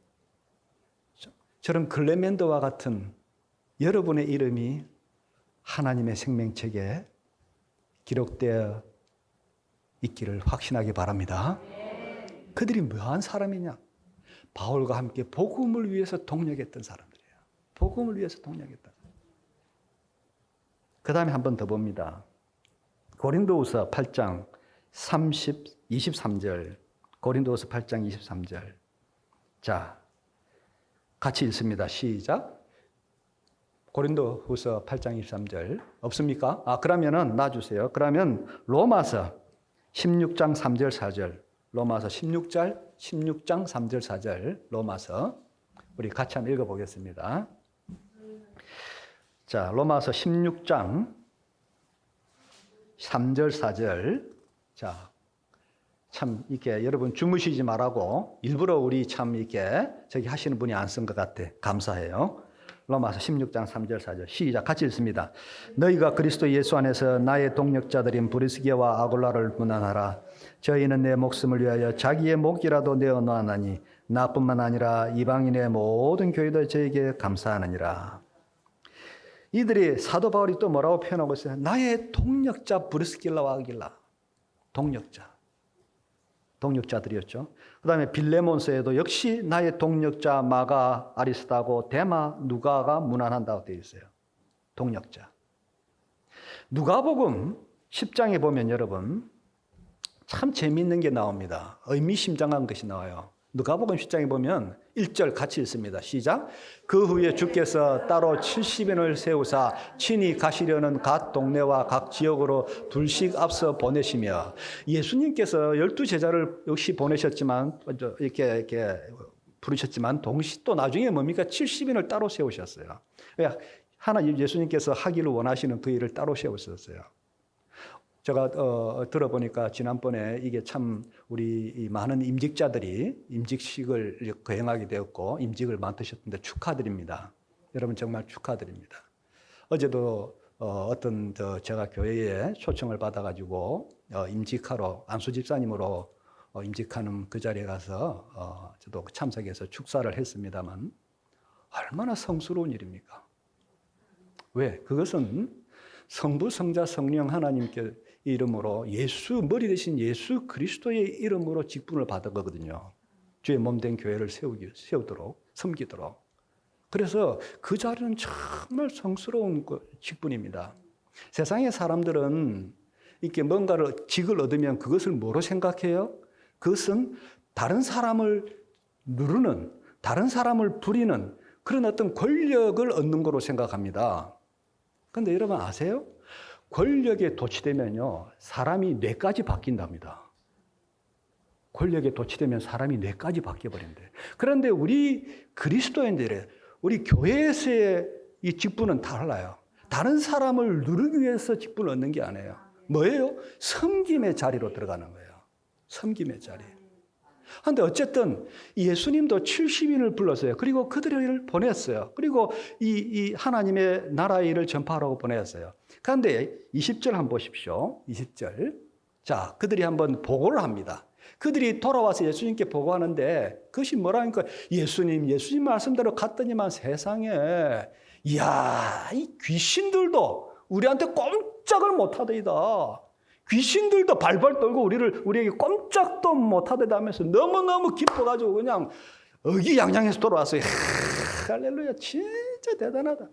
저런 클레멘도와 같은 여러분의 이름이 하나님의 생명책에 기록되어 있기를 확신하기 바랍니다. 그들이 뭐한 사람이냐? 바울과 함께 복음을 위해서 동력했던 사람들이에요. 복음을 위해서 동력했던 사람. 그 다음에 한 번 더 봅니다. 고린도후서 8장 23절. 고린도후서 8장 23절. 자, 같이 읽습니다. 시작. 고린도후서 8장 23절. 없습니까? 그러면은 놔주세요. 그러면 로마서 16장 3절 4절. 로마서 16장 3절 4절. 로마서 우리 같이 한번 읽어보겠습니다. 자, 로마서 16장 3절 4절. 자, 참 이렇게 여러분 주무시지 말라고 일부러 우리 참 이렇게 저기 하시는 분이 안 쓴 것 같아. 감사해요. 로마서 16장 3절 4절 시작. 같이 읽습니다. 너희가 그리스도 예수 안에서 나의 동력자들인 브리스게와 아굴라를 문안하라. 저희는 내 목숨을 위하여 자기의 목이라도 내어놓았나니 나뿐만 아니라 이방인의 모든 교회도 저에게 감사하느니라. 이들이 사도 바울이 또 뭐라고 표현하고 있어요? 나의 동력자 브리스길라와 아길라. 동력자들이었죠. 그 다음에 빌레몬서에도 역시 나의 동력자 마가 아리스다고 데마 누가가 문안한다고 되어 있어요. 동력자. 누가복음 10장에 보면 여러분 참 재미있는 게 나옵니다. 의미심장한 것이 나와요. 누가복음 10장에 보면 1절 같이 읽습니다. 시작. 그 후에 주께서 따로 70인을 세우사 친히 가시려는 각 동네와 각 지역으로 둘씩 앞서 보내시며 예수님께서 12제자를 역시 보내셨지만 이렇게 부르셨지만 동시 또 나중에 뭡니까? 70인을 따로 세우셨어요. 하나 예수님께서 하기를 원하시는 그 일을 따로 세우셨어요. 제가 들어보니까 지난번에 이게 참 우리 많은 임직자들이 임직식을 거행하게 되었고 임직을 맡으셨는데 축하드립니다. 여러분 정말 축하드립니다. 어제도 어떤 제가 교회에 초청을 받아가지고 임직하러 안수 집사님으로 임직하는 그 자리에 가서 저도 참석해서 축사를 했습니다만 얼마나 성스러운 일입니까? 왜? 그것은 성부, 성자, 성령 하나님께 이름으로 머리 대신 예수 그리스도의 이름으로 직분을 받은 거거든요. 주의 몸된 교회를 세우도록, 섬기도록. 그래서 그 자리는 정말 성스러운 직분입니다. 세상의 사람들은 이렇게 뭔가를 직을 얻으면 그것을 뭐로 생각해요? 그것은 다른 사람을 누르는, 다른 사람을 부리는 그런 어떤 권력을 얻는 거로 생각합니다. 그런데 여러분 아세요? 권력에 도취되면요, 사람이 뇌까지 바뀐답니다. 권력에 도취되면 사람이 뇌까지 바뀌어버린대. 그런데 우리 그리스도인들의, 우리 교회에서의 이 직분은 달라요. 다른 사람을 누르기 위해서 직분을 얻는 게 아니에요. 뭐예요? 섬김의 자리로 들어가는 거예요. 섬김의 자리. 그런데 어쨌든 예수님도 70인을 불렀어요. 그리고 그들을 보냈어요. 그리고 이 하나님의 나라의 일을 전파하라고 보냈어요. 그런데 20절 한번 보십시오. 20절. 자, 그들이 한번 보고를 합니다. 그들이 돌아와서 예수님께 보고하는데 그것이 뭐라니까 예수님 말씀대로 갔더니만 세상에 이야, 이 귀신들도 우리한테 꼼짝을 못하더이다. 귀신들도 발발 떨고 우리에게 꼼짝도 못하더라면서 너무너무 기뻐가지고 그냥 의기양양해서 돌아왔어요. 할렐루야, 진짜 대단하다.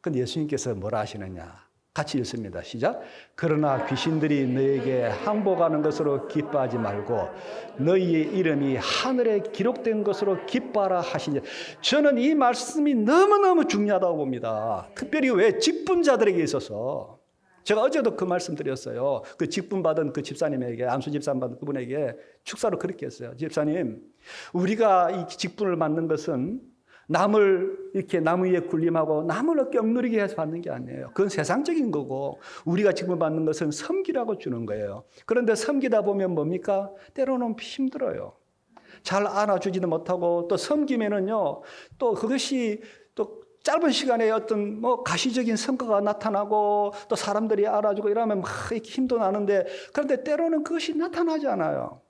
근데 예수님께서 뭐라 하시느냐? 같이 읽습니다. 시작. 그러나 귀신들이 너에게 항복하는 것으로 기뻐하지 말고 너희의 이름이 하늘에 기록된 것으로 기뻐하라 하시니, 저는 이 말씀이 너무너무 중요하다고 봅니다. 특별히 왜 직분자들에게 있어서. 제가 어제도 그 말씀 드렸어요. 그 직분 받은 그 집사님에게, 안수 집사 받은 그분에게 축사로 그렇게 했어요. 집사님, 우리가 이 직분을 받는 것은 남을 이렇게 나무 위에 군림하고 남을 어깨 억누르게 해서 받는 게 아니에요. 그건 세상적인 거고, 우리가 직분 받는 것은 섬기라고 주는 거예요. 그런데 섬기다 보면 뭡니까? 때로는 힘들어요. 잘 안아주지도 못하고, 또 섬기면은요, 또 그것이 또 짧은 시간에 어떤 가시적인 성과가 나타나고, 또 사람들이 알아주고 이러면 막 이렇게 힘도 나는데, 그런데 때로는 그것이 나타나지 않아요.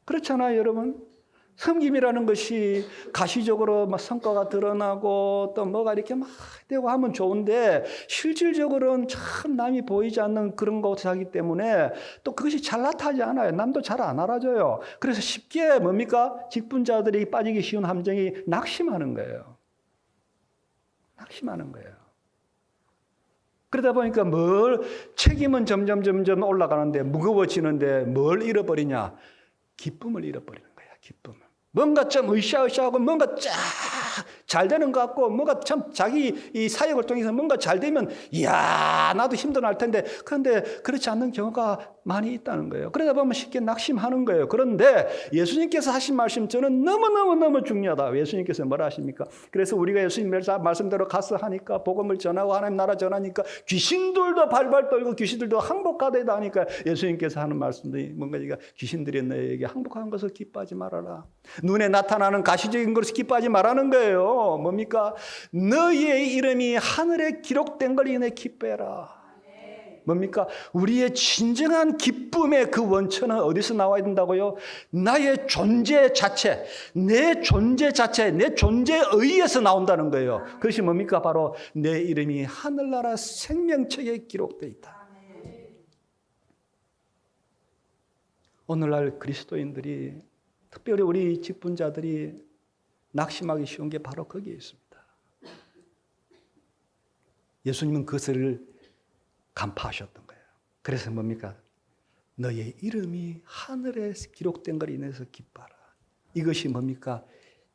그렇잖아요, 여러분? 섬김이라는 것이 가시적으로 막 성과가 드러나고 또 뭐가 이렇게 막 되고 하면 좋은데, 실질적으로는 참 남이 보이지 않는 그런 것을 하기 때문에 또 그것이 잘 나타나지 않아요. 남도 잘 안 알아줘요. 그래서 쉽게 뭡니까? 직분자들이 빠지기 쉬운 함정이 낙심하는 거예요. 낙심하는 거예요. 그러다 보니까 책임은 점점 올라가는데 무거워지는데 뭘 잃어버리냐? 기쁨을 잃어버리는 거야. 기쁨을. 뭔가 좀 으쌰으쌰하고 뭔가 쫙 잘 되는 것 같고, 뭔가 참 자기 이 사역을 통해서 뭔가 잘 되면, 이야, 나도 힘도 날 텐데, 그런데 그렇지 않는 경우가 많이 있다는 거예요. 그러다 보면 쉽게 낙심하는 거예요. 그런데 예수님께서 하신 말씀, 저는 너무너무 중요하다. 예수님께서 뭐라 하십니까? 그래서 우리가 예수님 말씀대로 가서 하니까, 복음을 전하고 하나님 나라 전하니까 귀신들도 발발 떨고 귀신들도 항복하다 하니까, 예수님께서 하는 말씀들이 뭔가, 귀신들이 너에게 항복한 것을 기뻐하지 말아라. 눈에 나타나는 가시적인 것을 기뻐하지 말라는 거예요. 뭡니까? 너희의 이름이 하늘에 기록된 걸 인해 기뻐해라. 뭡니까? 우리의 진정한 기쁨의 그 원천은 어디서 나와야 된다고요? 나의 존재 자체, 내 존재 자체, 내 존재에 의해서 나온다는 거예요. 그것이 뭡니까? 바로 내 이름이 하늘나라 생명책에 기록되어 있다. 오늘날 그리스도인들이, 특별히 우리 직분자들이 낙심하기 쉬운 게 바로 거기에 있습니다. 예수님은 그것을 간파하셨던 거예요. 그래서 뭡니까? 너의 이름이 하늘에 기록된 걸 인해서 기뻐하라. 이것이 뭡니까?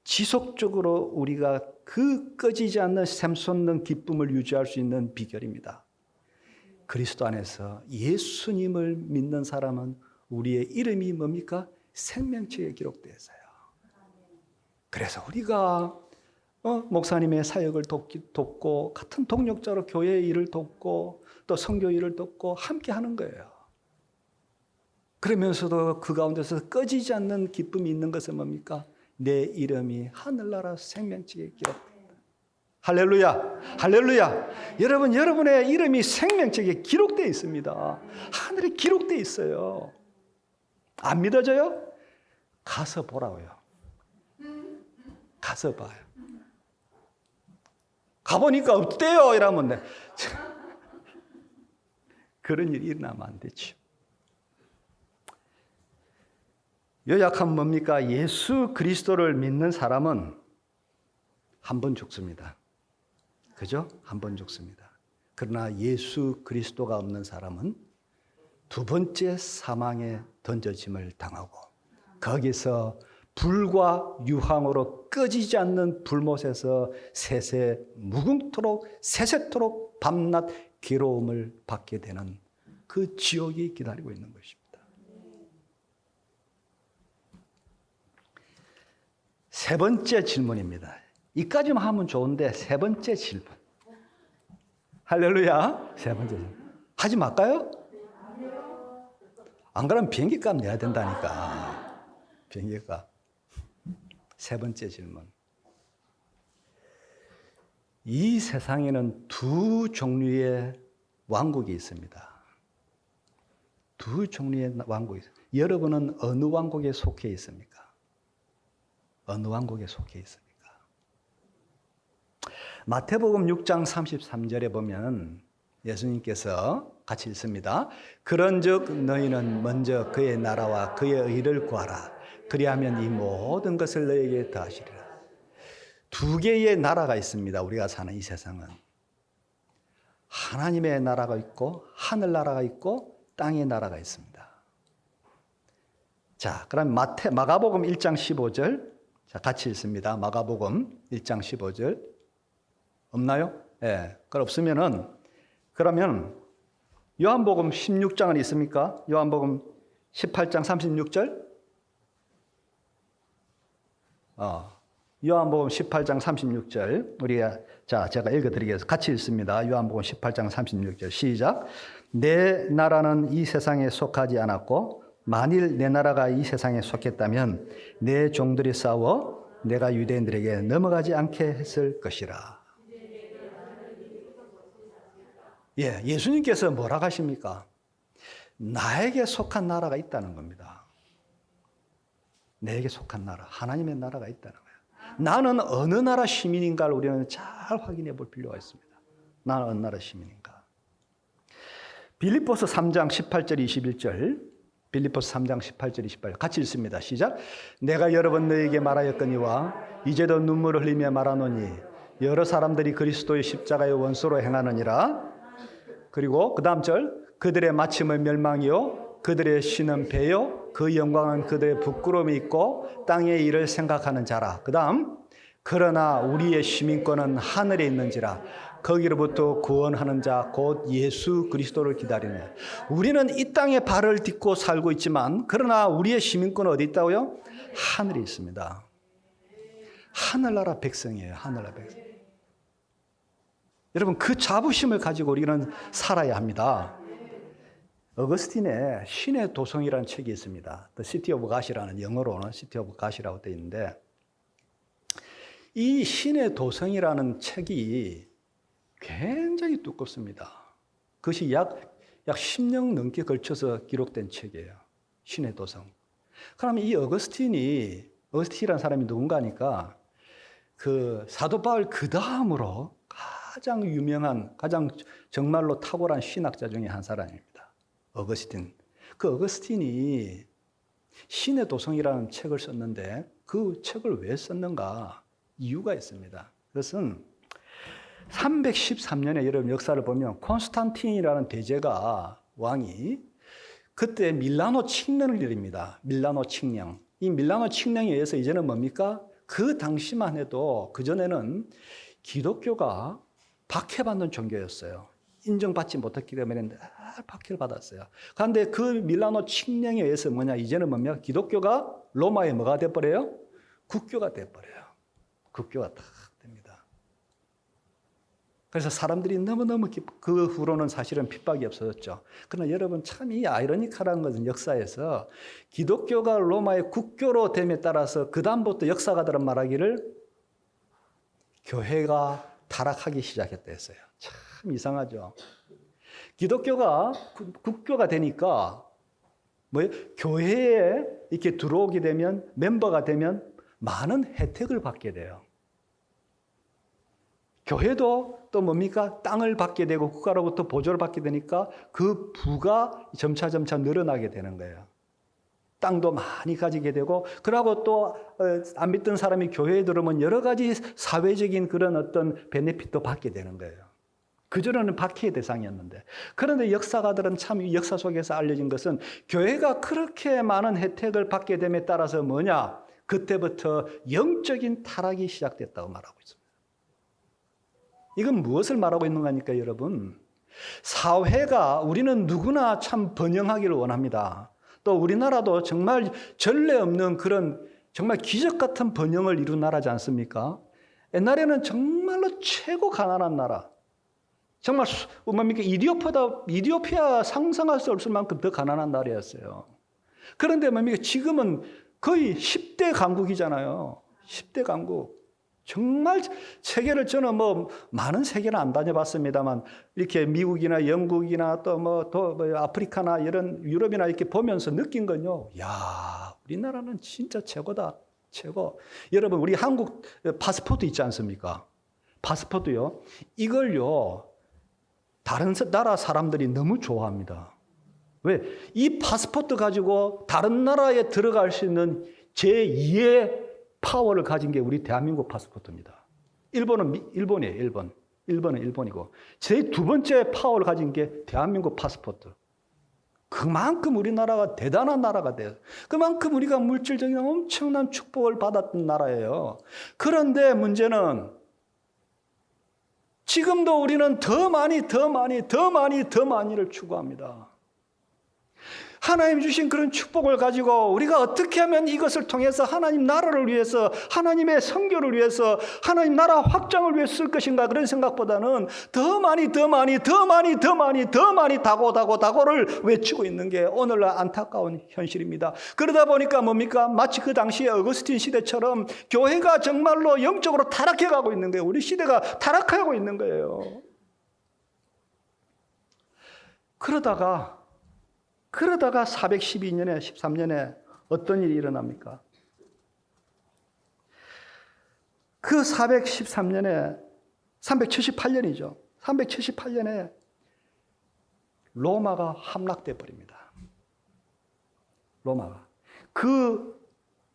지속적으로 우리가 그 꺼지지 않는 샘솟는 기쁨을 유지할 수 있는 비결입니다. 그리스도 안에서 예수님을 믿는 사람은 우리의 이름이 뭡니까? 생명책에 기록되어 있어요. 그래서 우리가 목사님의 사역을 돕고, 같은 동력자로 교회의 일을 돕고, 또 선교 일을 돕고 함께 하는 거예요. 그러면서도 그 가운데서 꺼지지 않는 기쁨이 있는 것은 뭡니까? 내 이름이 하늘나라 생명책에 기록된다. 할렐루야, 할렐루야. 여러분, 여러분의 이름이 생명책에 기록되어 있습니다. 하늘에 기록되어 있어요. 안 믿어져요? 가서 보라고요. 가서 봐요. 가보니까 없대요 이러면, 네. 그런 일이 일어나면 안 되죠. 요약하면 뭡니까? 예수 그리스도를 믿는 사람은 한 번 죽습니다. 그죠? 한 번 죽습니다. 그러나 예수 그리스도가 없는 사람은 두 번째 사망에 던져짐을 당하고, 거기서 불과 유황으로 꺼지지 않는 불못에서 세세 무궁토록 세세토록 밤낮 괴로움을 받게 되는 그 지옥이 기다리고 있는 것입니다. 세 번째 질문입니다. 이까지만 하면 좋은데 세 번째 질문. 할렐루야. 세 번째 질문. 하지 말까요? 안 그러면 비행기 값 내야 된다니까. 비행기 값. 세 번째 질문. 이 세상에는 두 종류의 왕국이 있습니다. 두 종류의 왕국이 있습니다. 여러분은 어느 왕국에 속해 있습니까? 어느 왕국에 속해 있습니까? 마태복음 6장 33절에 보면 예수님께서 같이 읽습니다. 그런즉 너희는 먼저 그의 나라와 그의 의를 구하라. 그리하면 이 모든 것을 너에게 더하시리라. 두 개의 나라가 있습니다. 우리가 사는 이 세상은. 하나님의 나라가 있고 하늘나라가 있고 땅의 나라가 있습니다. 자, 그럼 마가복음 1장 15절. 자, 같이 읽습니다. 마가복음 1장 15절. 없나요? 예. 그럼 없으면은 그러면 요한복음 16장은 있습니까? 요한복음 18장 36절? 요한복음 18장 36절. 우리가 제가 읽어 드리겠습니다. 같이 읽습니다. 요한복음 18장 36절. 시작. 내 나라는 이 세상에 속하지 않았고 만일 내 나라가 이 세상에 속했다면 내 종들이 싸워 내가 유대인들에게 넘어가지 않게 했을 것이라. 예, 예수님께서 뭐라고 하십니까? 나에게 속한 나라가 있다는 겁니다. 내게 속한 나라, 하나님의 나라가 있다는 거예요. 나는 어느 나라 시민인가를 우리는 잘 확인해 볼 필요가 있습니다. 나는 어느 나라 시민인가? 빌립보서 3장 18절 21절. 빌립보서 3장 18절 28절 같이 읽습니다. 시작. 내가 여러 번 너에게 말하였거니와 이제도 눈물을 흘리며 말하노니 여러 사람들이 그리스도의 십자가의 원수로 행하느니라. 그리고 그 다음 절. 그들의 마침은 멸망이요 그들의 신은 배요 그 영광은 그들의 부끄러움이 있고 땅의 일을 생각하는 자라. 그 다음. 그러나 우리의 시민권은 하늘에 있는지라. 거기로부터 구원하는 자 곧 예수 그리스도를 기다리네. 우리는 이 땅에 발을 딛고 살고 있지만 그러나 우리의 시민권은 어디 있다고요? 하늘에 있습니다. 하늘나라 백성이에요. 하늘나라 백성. 여러분 그 자부심을 가지고 우리는 살아야 합니다. 어거스틴의 신의 도성이라는 책이 있습니다. The City of God이라는, 영어로는 City of God이라고 되어 있는데 이 신의 도성이라는 책이 굉장히 두껍습니다. 그것이 약 10년 넘게 걸쳐서 기록된 책이에요. 신의 도성. 그러면 이 어거스틴이라는 사람이 누군가니까 그 사도 바울 그 다음으로 가장 유명한, 가장 정말로 탁월한 신학자 중에 한 사람입니다. 어거스틴. 그 어거스틴이 신의 도성이라는 책을 썼는데 그 책을 왜 썼는가? 이유가 있습니다. 그것은 313년에 여러분 역사를 보면 콘스탄틴이라는 대제가 왕이 그때 밀라노 칙령을 내립니다. 밀라노 칙령. 이 밀라노 칙령에 의해서 이제는 뭡니까? 그 당시만 해도 그전에는 기독교가 박해받는 종교였어요. 인정받지 못했기 때문에 박해를 받았어요. 그런데 그 밀라노 칙령에 의해서 이제는 뭡니까? 기독교가 로마에 뭐가 돼버려요? 국교가 돼버려요. 국교가 딱 됩니다. 그래서 사람들이 너무너무 그 후로는 사실은 핍박이 없어졌죠. 그러나 여러분 참 이 아이러니컬한 것은 역사에서 기독교가 로마의 국교로 됨에 따라서 그 다음부터 역사가들은 말하기를 교회가 타락하기 시작했다 했어요. 참 이상하죠. 기독교가 국교가 되니까 교회에 이렇게 들어오게 되면 멤버가 되면 많은 혜택을 받게 돼요. 교회도 또 뭡니까? 땅을 받게 되고 국가로부터 보조를 받게 되니까 그 부가 점차 늘어나게 되는 거예요. 땅도 많이 가지게 되고, 그러고 또 안 믿던 사람이 교회에 들어오면 여러 가지 사회적인 그런 어떤 베네핏도 받게 되는 거예요. 그전에는 박해의 대상이었는데. 그런데 역사가들은 참 이 역사 속에서 알려진 것은 교회가 그렇게 많은 혜택을 받게 됨에 따라서 뭐냐? 그때부터 영적인 타락이 시작됐다고 말하고 있습니다. 이건 무엇을 말하고 있는 거니까 여러분? 사회가 우리는 누구나 참 번영하기를 원합니다. 또 우리나라도 정말 전례 없는 그런 정말 기적 같은 번영을 이룬 나라지 않습니까? 옛날에는 정말로 최고 가난한 나라. 정말 뭡니까? 이디오피아 상상할 수 없을 만큼 더 가난한 나라였어요. 그런데 뭡니까? 지금은 거의 10대 강국이잖아요. 10대 강국. 정말 세계를 저는 많은 세계는 안 다녀봤습니다만 이렇게 미국이나 영국이나 또 아프리카나 이런 유럽이나 이렇게 보면서 느낀 건요. 야, 우리나라는 진짜 최고다. 최고. 여러분, 우리 한국 파스포트 있지 않습니까? 파스포트요. 이걸요. 다른 나라 사람들이 너무 좋아합니다. 왜? 이 파스포트 가지고 다른 나라에 들어갈 수 있는 제2의 파워를 가진 게 우리 대한민국 파스포트입니다. 일본이에요, 일본. 일본은 일본이고. 제2 번째 파워를 가진 게 대한민국 파스포트. 그만큼 우리나라가 대단한 나라가 돼요. 그만큼 우리가 물질적인 엄청난 축복을 받았던 나라예요. 그런데 문제는 지금도 우리는 더 많이를 추구합니다. 하나님 주신 그런 축복을 가지고 우리가 어떻게 하면 이것을 통해서 하나님 나라를 위해서, 하나님의 선교를 위해서, 하나님 나라 확장을 위해 쓸 것인가, 그런 생각보다는 더 많이 다고를 외치고 있는 게 오늘날 안타까운 현실입니다. 그러다 보니까 뭡니까? 마치 그 당시에 어거스틴 시대처럼 교회가 정말로 영적으로 타락해가고 있는 거예요. 우리 시대가 타락하고 있는 거예요. 그러다가 412년에 13년에 어떤 일이 일어납니까? 그 413년에 378년이죠. 378년에 로마가 함락돼 버립니다. 로마가.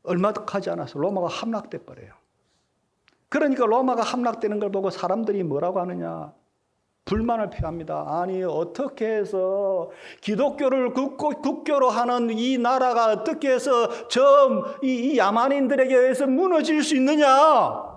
얼마 하지 않아서 로마가 함락돼 버려요. 그러니까 로마가 함락되는 걸 보고 사람들이 뭐라고 하느냐? 불만을 표합니다. 아니, 어떻게 해서 기독교를 국교로 하는 이 나라가 어떻게 해서 이 야만인들에게 의해서 무너질 수 있느냐?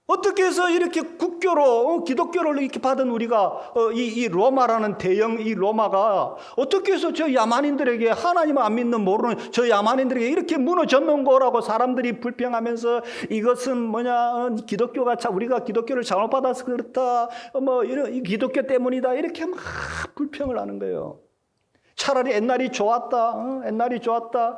어떻게 해서 이렇게 국교로, 기독교를 이렇게 받은 우리가, 이 로마라는 이 로마가 어떻게 해서 저 야만인들에게, 하나님을 안 믿는 모르는 저 야만인들에게 이렇게 무너졌는 거라고 사람들이 불평하면서, 이것은 뭐냐, 우리가 기독교를 잘못받아서 그렇다, 이 기독교 때문이다, 이렇게 막 불평을 하는 거예요. 차라리 옛날이 좋았다,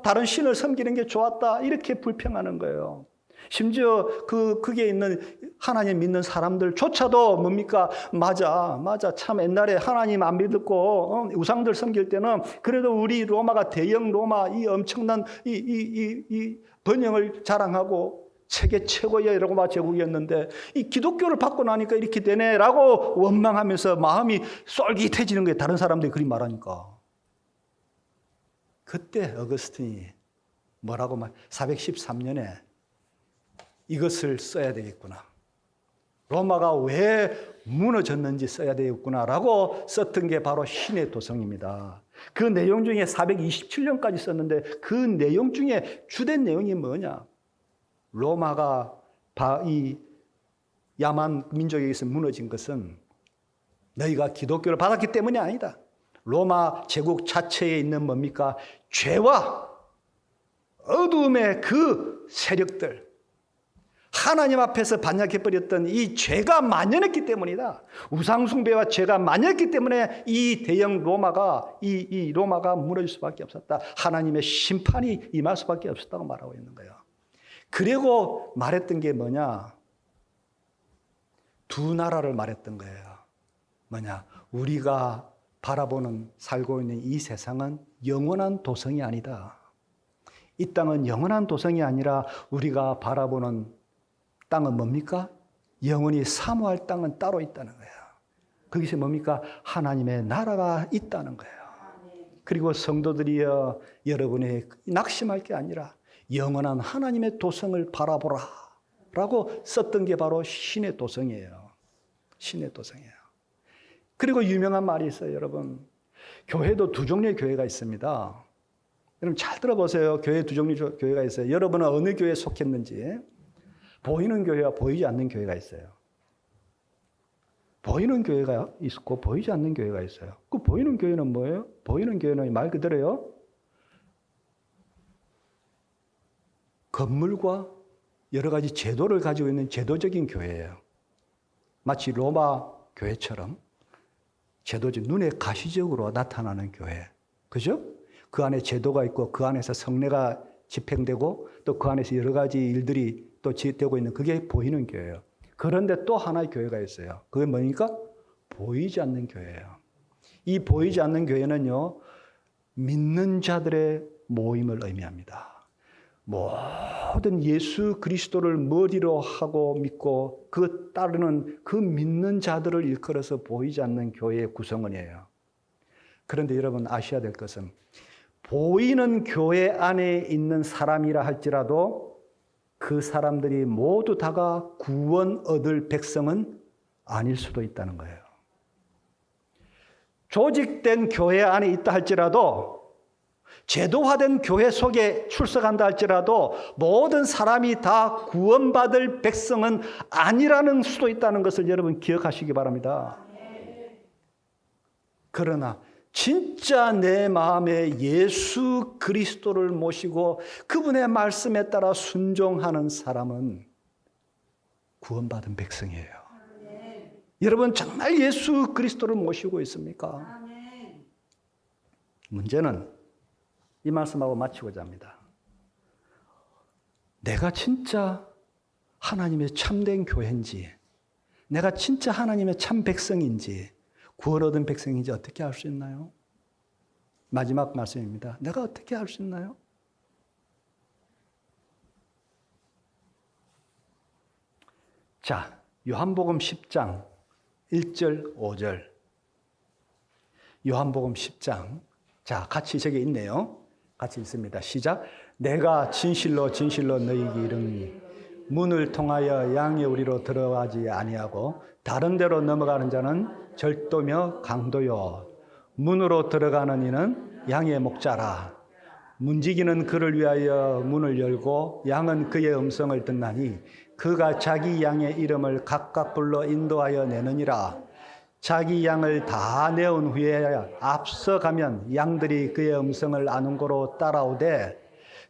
다른 신을 섬기는 게 좋았다, 이렇게 불평하는 거예요. 심지어 그게 있는 하나님 믿는 사람들조차도 뭡니까? 맞아. 참 옛날에 하나님 안 믿고 우상들 섬길 때는 그래도 우리 로마가 대영 로마 이 엄청난 이 번영을 자랑하고 세계 최고의 로마 제국이었는데 이 기독교를 받고 나니까 이렇게 되네라고 원망하면서 마음이 쏠깃해지는 거예요. 다른 사람들이 그리 말하니까. 그때 어거스틴이 뭐라고 413년에 이것을 써야 되겠구나. 로마가 왜 무너졌는지 써야 되겠구나라고 썼던 게 바로 신의 도성입니다. 그 내용 중에 427년까지 썼는데 그 내용 중에 주된 내용이 뭐냐? 로마가 이 야만 민족에게서 무너진 것은 너희가 기독교를 받았기 때문이 아니다. 로마 제국 자체에 있는 뭡니까? 죄와 어둠의 그 세력들, 하나님 앞에서 반역해버렸던 이 죄가 만연했기 때문이다. 우상숭배와 죄가 만연했기 때문에 이 대형 로마가, 이 로마가 무너질 수밖에 없었다. 하나님의 심판이 임할 수밖에 없었다고 말하고 있는 거예요. 그리고 말했던 게 뭐냐? 두 나라를 말했던 거예요. 뭐냐? 우리가 바라보는, 살고 있는 이 세상은 영원한 도성이 아니다. 이 땅은 영원한 도성이 아니라 우리가 바라보는 땅은 뭡니까? 영원히 사모할 땅은 따로 있다는 거예요. 거기서 뭡니까? 하나님의 나라가 있다는 거예요. 그리고 성도들이여, 여러분이 낙심할 게 아니라 영원한 하나님의 도성을 바라보라 라고 썼던 게 바로 신의 도성이에요. 신의 도성이에요. 그리고 유명한 말이 있어요, 여러분. 교회도 두 종류의 교회가 있습니다. 여러분 잘 들어보세요. 교회 두 종류의 교회가 있어요. 여러분은 어느 교회에 속했는지. 보이는 교회와 보이지 않는 교회가 있어요. 보이는 교회가 있고 보이지 않는 교회가 있어요. 그 보이는 교회는 뭐예요? 보이는 교회는 말 그대로요. 건물과 여러 가지 제도를 가지고 있는 제도적인 교회예요. 마치 로마 교회처럼 제도적, 눈에 가시적으로 나타나는 교회. 그죠? 그 안에 제도가 있고 그 안에서 성례가 집행되고 또 그 안에서 여러 가지 일들이 또 되고 있는 그게 보이는 교회예요. 그런데 또 하나의 교회가 있어요. 그게 뭐니까? 보이지 않는 교회예요. 이 보이지 않는 교회는요, 믿는 자들의 모임을 의미합니다. 모든 예수 그리스도를 머리로 하고 믿고 그 따르는 그 믿는 자들을 일컬어서 보이지 않는 교회의 구성원이에요. 그런데 여러분 아셔야 될 것은 보이는 교회 안에 있는 사람이라 할지라도 그 사람들이 모두 다가 구원 얻을 백성은 아닐 수도 있다는 거예요. 조직된 교회 안에 있다 할지라도, 제도화된 교회 속에 출석한다 할지라도 모든 사람이 다 구원받을 백성은 아니라는 수도 있다는 것을 여러분 기억하시기 바랍니다. 그러나 진짜 내 마음에 예수 그리스도를 모시고 그분의 말씀에 따라 순종하는 사람은 구원받은 백성이에요. 여러분 정말 예수 그리스도를 모시고 있습니까? 문제는 이 말씀하고 마치고자 합니다. 내가 진짜 하나님의 참된 교회인지, 내가 진짜 하나님의 참 백성인지, 구원 얻은 백성인지 어떻게 알 수 있나요? 마지막 말씀입니다. 내가 어떻게 알 수 있나요? 자, 요한복음 10장 1절 5절. 요한복음 10장. 자, 같이 저기 있네요. 같이 있습니다. 시작. 내가 진실로 진실로 너희에게 이르노니 문을 통하여 양의 우리로 들어가지 아니하고 다른 데로 넘어가는 자는 절도며 강도요 문으로 들어가는 이는 양의 목자라. 문지기는 그를 위하여 문을 열고 양은 그의 음성을 듣나니 그가 자기 양의 이름을 각각 불러 인도하여 내느니라. 자기 양을 다 내온 후에 앞서가면 양들이 그의 음성을 아는 고로 따라오되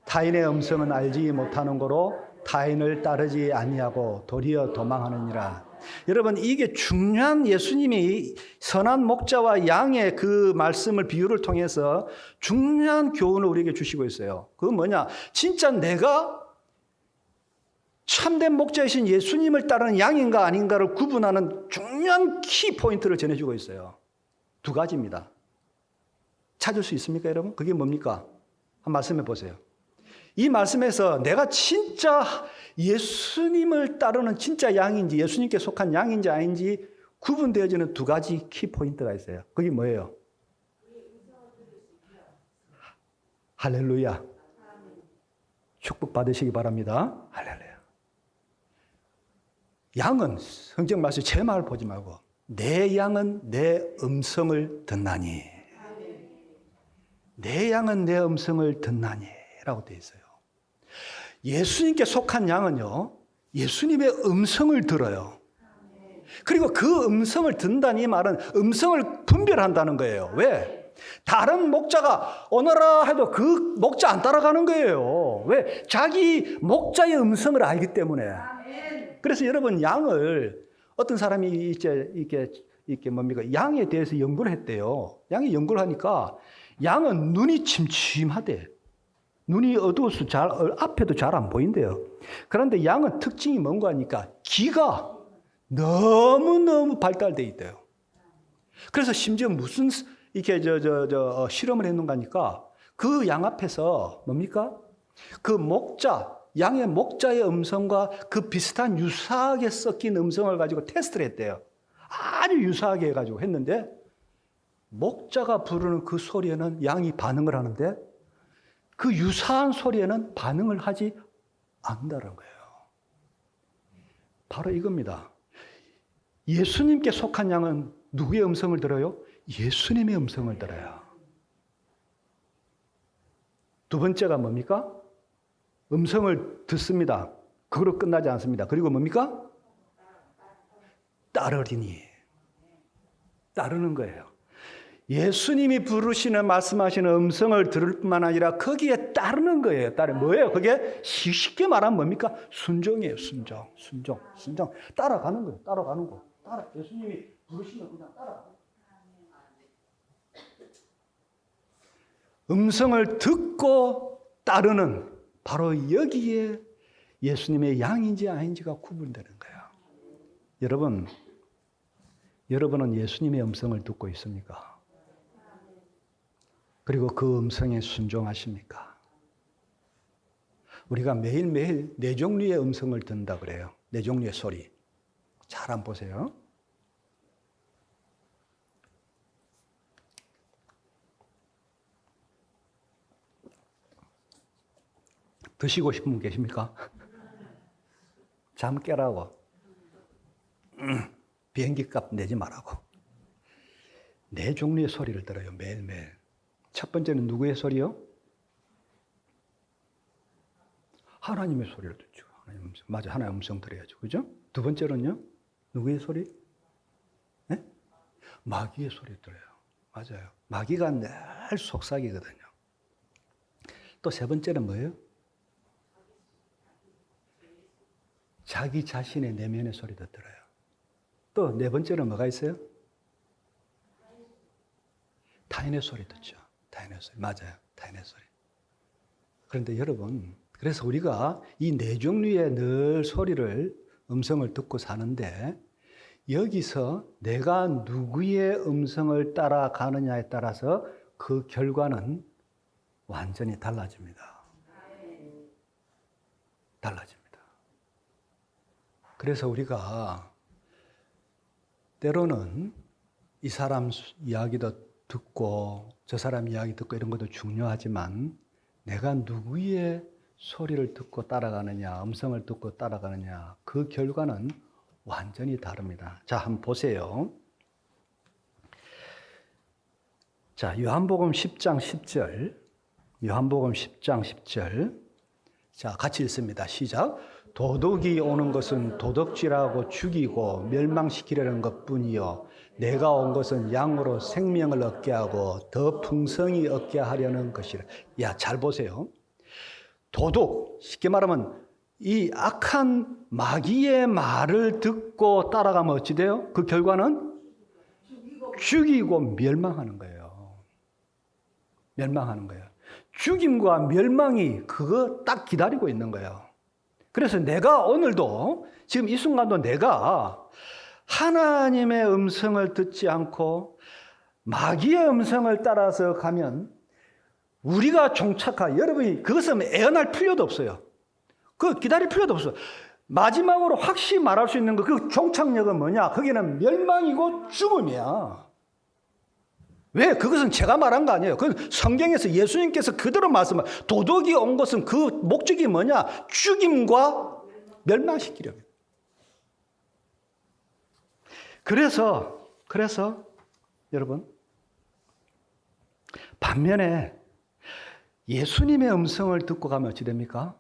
타인의 음성은 알지 못하는 고로 타인을 따르지 아니하고 도리어 도망하느니라. 여러분 이게 중요한, 예수님이 선한 목자와 양의 그 말씀을 비유를 통해서 중요한 교훈을 우리에게 주시고 있어요. 그건 뭐냐? 진짜 내가 참된 목자이신 예수님을 따르는 양인가 아닌가를 구분하는 중요한 키포인트를 전해주고 있어요. 두 가지입니다. 찾을 수 있습니까, 여러분? 그게 뭡니까? 한번 말씀해 보세요. 이 말씀에서 내가 진짜 예수님을 따르는 진짜 양인지, 예수님께 속한 양인지 아닌지 구분되어지는 두 가지 키포인트가 있어요. 그게 뭐예요? 할렐루야. 축복 받으시기 바랍니다. 할렐루야. 양은 성경 말씀 제 말을 보지 말고 내 양은 내 음성을 듣나니, 내 양은 내 음성을 듣나니 라고 되어 있어요. 예수님께 속한 양은요, 예수님의 음성을 들어요. 그리고 그 음성을 듣는다는 이 말은 음성을 분별한다는 거예요. 왜? 다른 목자가 오너라 해도 그 목자 안 따라가는 거예요. 왜? 자기 목자의 음성을 알기 때문에. 그래서 여러분 양을, 어떤 사람이 이렇게 뭡니까? 양에 대해서 연구를 했대요. 양이 연구를 하니까 양은 눈이 침침하대. 눈이 어두워서 앞에도 잘 안 보인대요. 그런데 양은 특징이 뭔가 하니까 귀가 너무너무 발달되어 있대요. 그래서 심지어 무슨 이렇게 실험을 했는가 하니까 그 양 앞에서 뭡니까? 그 목자, 양의 목자의 음성과 그 비슷한 유사하게 섞인 음성을 가지고 테스트를 했대요. 아주 유사하게 해가지고 했는데 목자가 부르는 그 소리에는 양이 반응을 하는데 그 유사한 소리에는 반응을 하지 않는다는 거예요. 바로 이겁니다. 예수님께 속한 양은 누구의 음성을 들어요? 예수님의 음성을 들어요. 두 번째가 뭡니까? 음성을 듣습니다. 그걸로 끝나지 않습니다. 그리고 뭡니까? 따르리니. 따르는 거예요. 예수님이 부르시는, 말씀하시는 음성을 들을 뿐만 아니라 거기에 따르는 거예요. 뭐예요? 그게 쉽게 말하면 뭡니까? 순종이에요. 순종. 따라가는 거예요. 따라가는 거. 예수님이 부르시면 그냥 따라가는 거예요. 음성을 듣고 따르는, 바로 여기에 예수님의 양인지 아닌지가 구분되는 거예요. 여러분은 예수님의 음성을 듣고 있습니까? 그리고 그 음성에 순종하십니까? 우리가 매일매일 네 종류의 음성을 듣는다 그래요. 네 종류의 소리. 잘 한번 보세요. 드시고 싶은 분 계십니까? 잠 깨라고. 비행기 값 내지 말라고. 네 종류의 소리를 들어요, 매일매일. 첫 번째는 누구의 소리요? 하나님의 소리를 듣죠. 하나님 음성. 맞아, 하나님의 음성 들어야죠. 그죠? 두 번째는요? 누구의 소리? 네? 마귀의 소리 들어요. 맞아요. 마귀가 늘 속삭이거든요. 또 세 번째는 뭐예요? 자기 자신의 내면의 소리도 들어요. 또 네 번째는 뭐가 있어요? 타인의 소리 듣죠. 타인의 소리. 맞아요. 타인의 소리. 그런데 여러분, 그래서 우리가 이 네 종류의 늘 소리를, 음성을 듣고 사는데, 여기서 내가 누구의 음성을 따라가느냐에 따라서 그 결과는 완전히 달라집니다. 달라집니다. 그래서 우리가 때로는 이 사람 이야기도 듣고 저 사람 이야기 듣고 이런 것도 중요하지만 내가 누구의 소리를 듣고 따라가느냐, 음성을 듣고 따라가느냐, 그 결과는 완전히 다릅니다. 자, 한번 보세요. 자, 요한복음 10장 10절. 요한복음 10장 10절. 자, 같이 읽습니다. 시작. 도둑이 오는 것은 도둑질하고 죽이고 멸망시키려는 것뿐이요 내가 온 것은 양으로 생명을 얻게 하고 더 풍성히 얻게 하려는 것이라. 야, 잘 보세요. 도둑, 쉽게 말하면 이 악한 마귀의 말을 듣고 따라가면 어찌 돼요? 그 결과는 죽이고 멸망하는 거예요. 멸망하는 거예요. 죽임과 멸망이 그거 딱 기다리고 있는 거예요. 그래서 내가 오늘도 지금 이 순간도 내가 하나님의 음성을 듣지 않고 마귀의 음성을 따라서 가면 우리가 여러분이 그것은 애언할 필요도 없어요. 그 기다릴 필요도 없어요. 마지막으로 확실히 말할 수 있는 그 종착역은 뭐냐? 거기는 멸망이고 죽음이야. 왜? 그것은 제가 말한 거 아니에요. 그건 성경에서 예수님께서 그대로 말씀하신 도둑이 온 것은 그 목적이 뭐냐? 죽임과 멸망시키려고. 그래서 여러분 반면에 예수님의 음성을 듣고 가면 어찌 됩니까?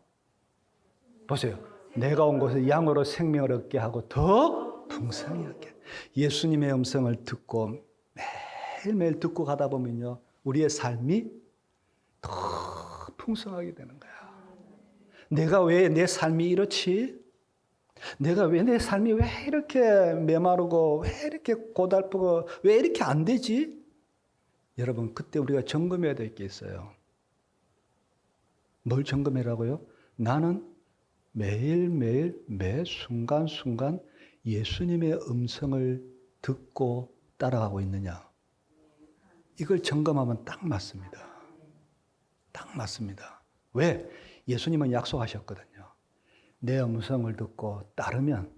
보세요. 내가 온 곳에 양으로 생명을 얻게 하고 더 풍성히 얻게. 예수님의 음성을 듣고 매일매일 듣고 가다 보면요. 우리의 삶이 더 풍성하게 되는 거야. 내가 왜 내 삶이 이렇지? 내가 왜 내 삶이 왜 이렇게 메마르고 왜 이렇게 고달프고 왜 이렇게 안 되지? 여러분 그때 우리가 점검해야 될 게 있어요. 뭘 점검해라고요? 나는 매일매일 매 순간순간 예수님의 음성을 듣고 따라가고 있느냐? 이걸 점검하면 딱 맞습니다. 딱 맞습니다. 왜? 예수님은 약속하셨거든요. 내 음성을 듣고 따르면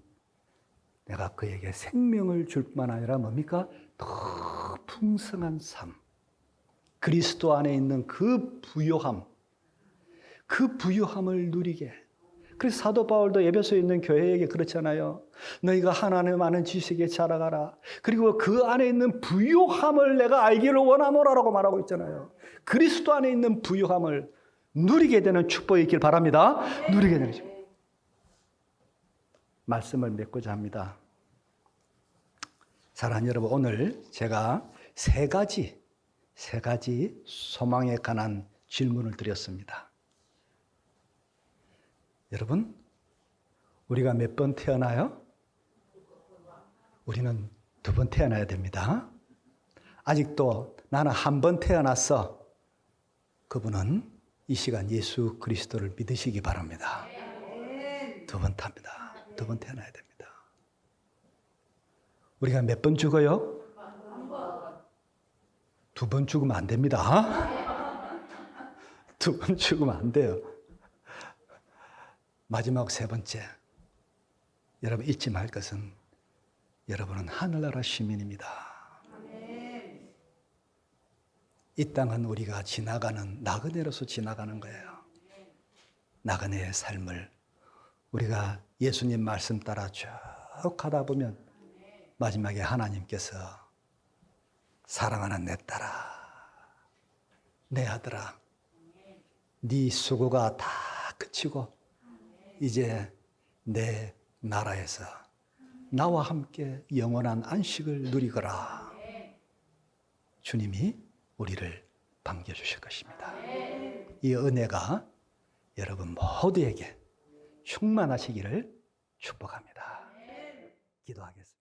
내가 그에게 생명을 줄 뿐만 아니라 뭡니까? 더 풍성한 삶. 그리스도 안에 있는 그 부요함을 누리게. 그래서 사도 바울도 에베소에 있는 교회에게 그렇잖아요. 너희가 하나님 아는 지식에 자라가라. 그리고 그 안에 있는 부요함을 내가 알기를 원하노라라고 말하고 있잖아요. 그리스도 안에 있는 부요함을 누리게 되는 축복이 있길 바랍니다. 누리게 되는 축복. 말씀을 맺고자 합니다. 사랑하는 여러분, 오늘 제가 세 가지 소망에 관한 질문을 드렸습니다. 여러분, 우리가 몇 번 태어나요? 우리는 2번 태어나야 됩니다. 아직도 나는 한 번 태어났어. 그분은 이 시간 예수 그리스도를 믿으시기 바랍니다. 2번 탑니다. 2번 태어나야 됩니다. 우리가 몇 번 죽어요? 2번 죽으면 안 됩니다. 2번 죽으면 안 돼요. 마지막 3번째, 여러분 잊지 말 것은 여러분은 하늘나라 시민입니다. 이 땅은 우리가 지나가는 나그네로서 지나가는 거예요. 나그네의 삶을 우리가 예수님 말씀 따라 쭉 가다 보면 마지막에 하나님께서 사랑하는 내 딸아, 내 아들아, 네 수고가 다 그치고 이제 내 나라에서 나와 함께 영원한 안식을 누리거라. 주님이 우리를 반겨주실 것입니다. 이 은혜가 여러분 모두에게 충만하시기를 축복합니다. 기도하겠습니다.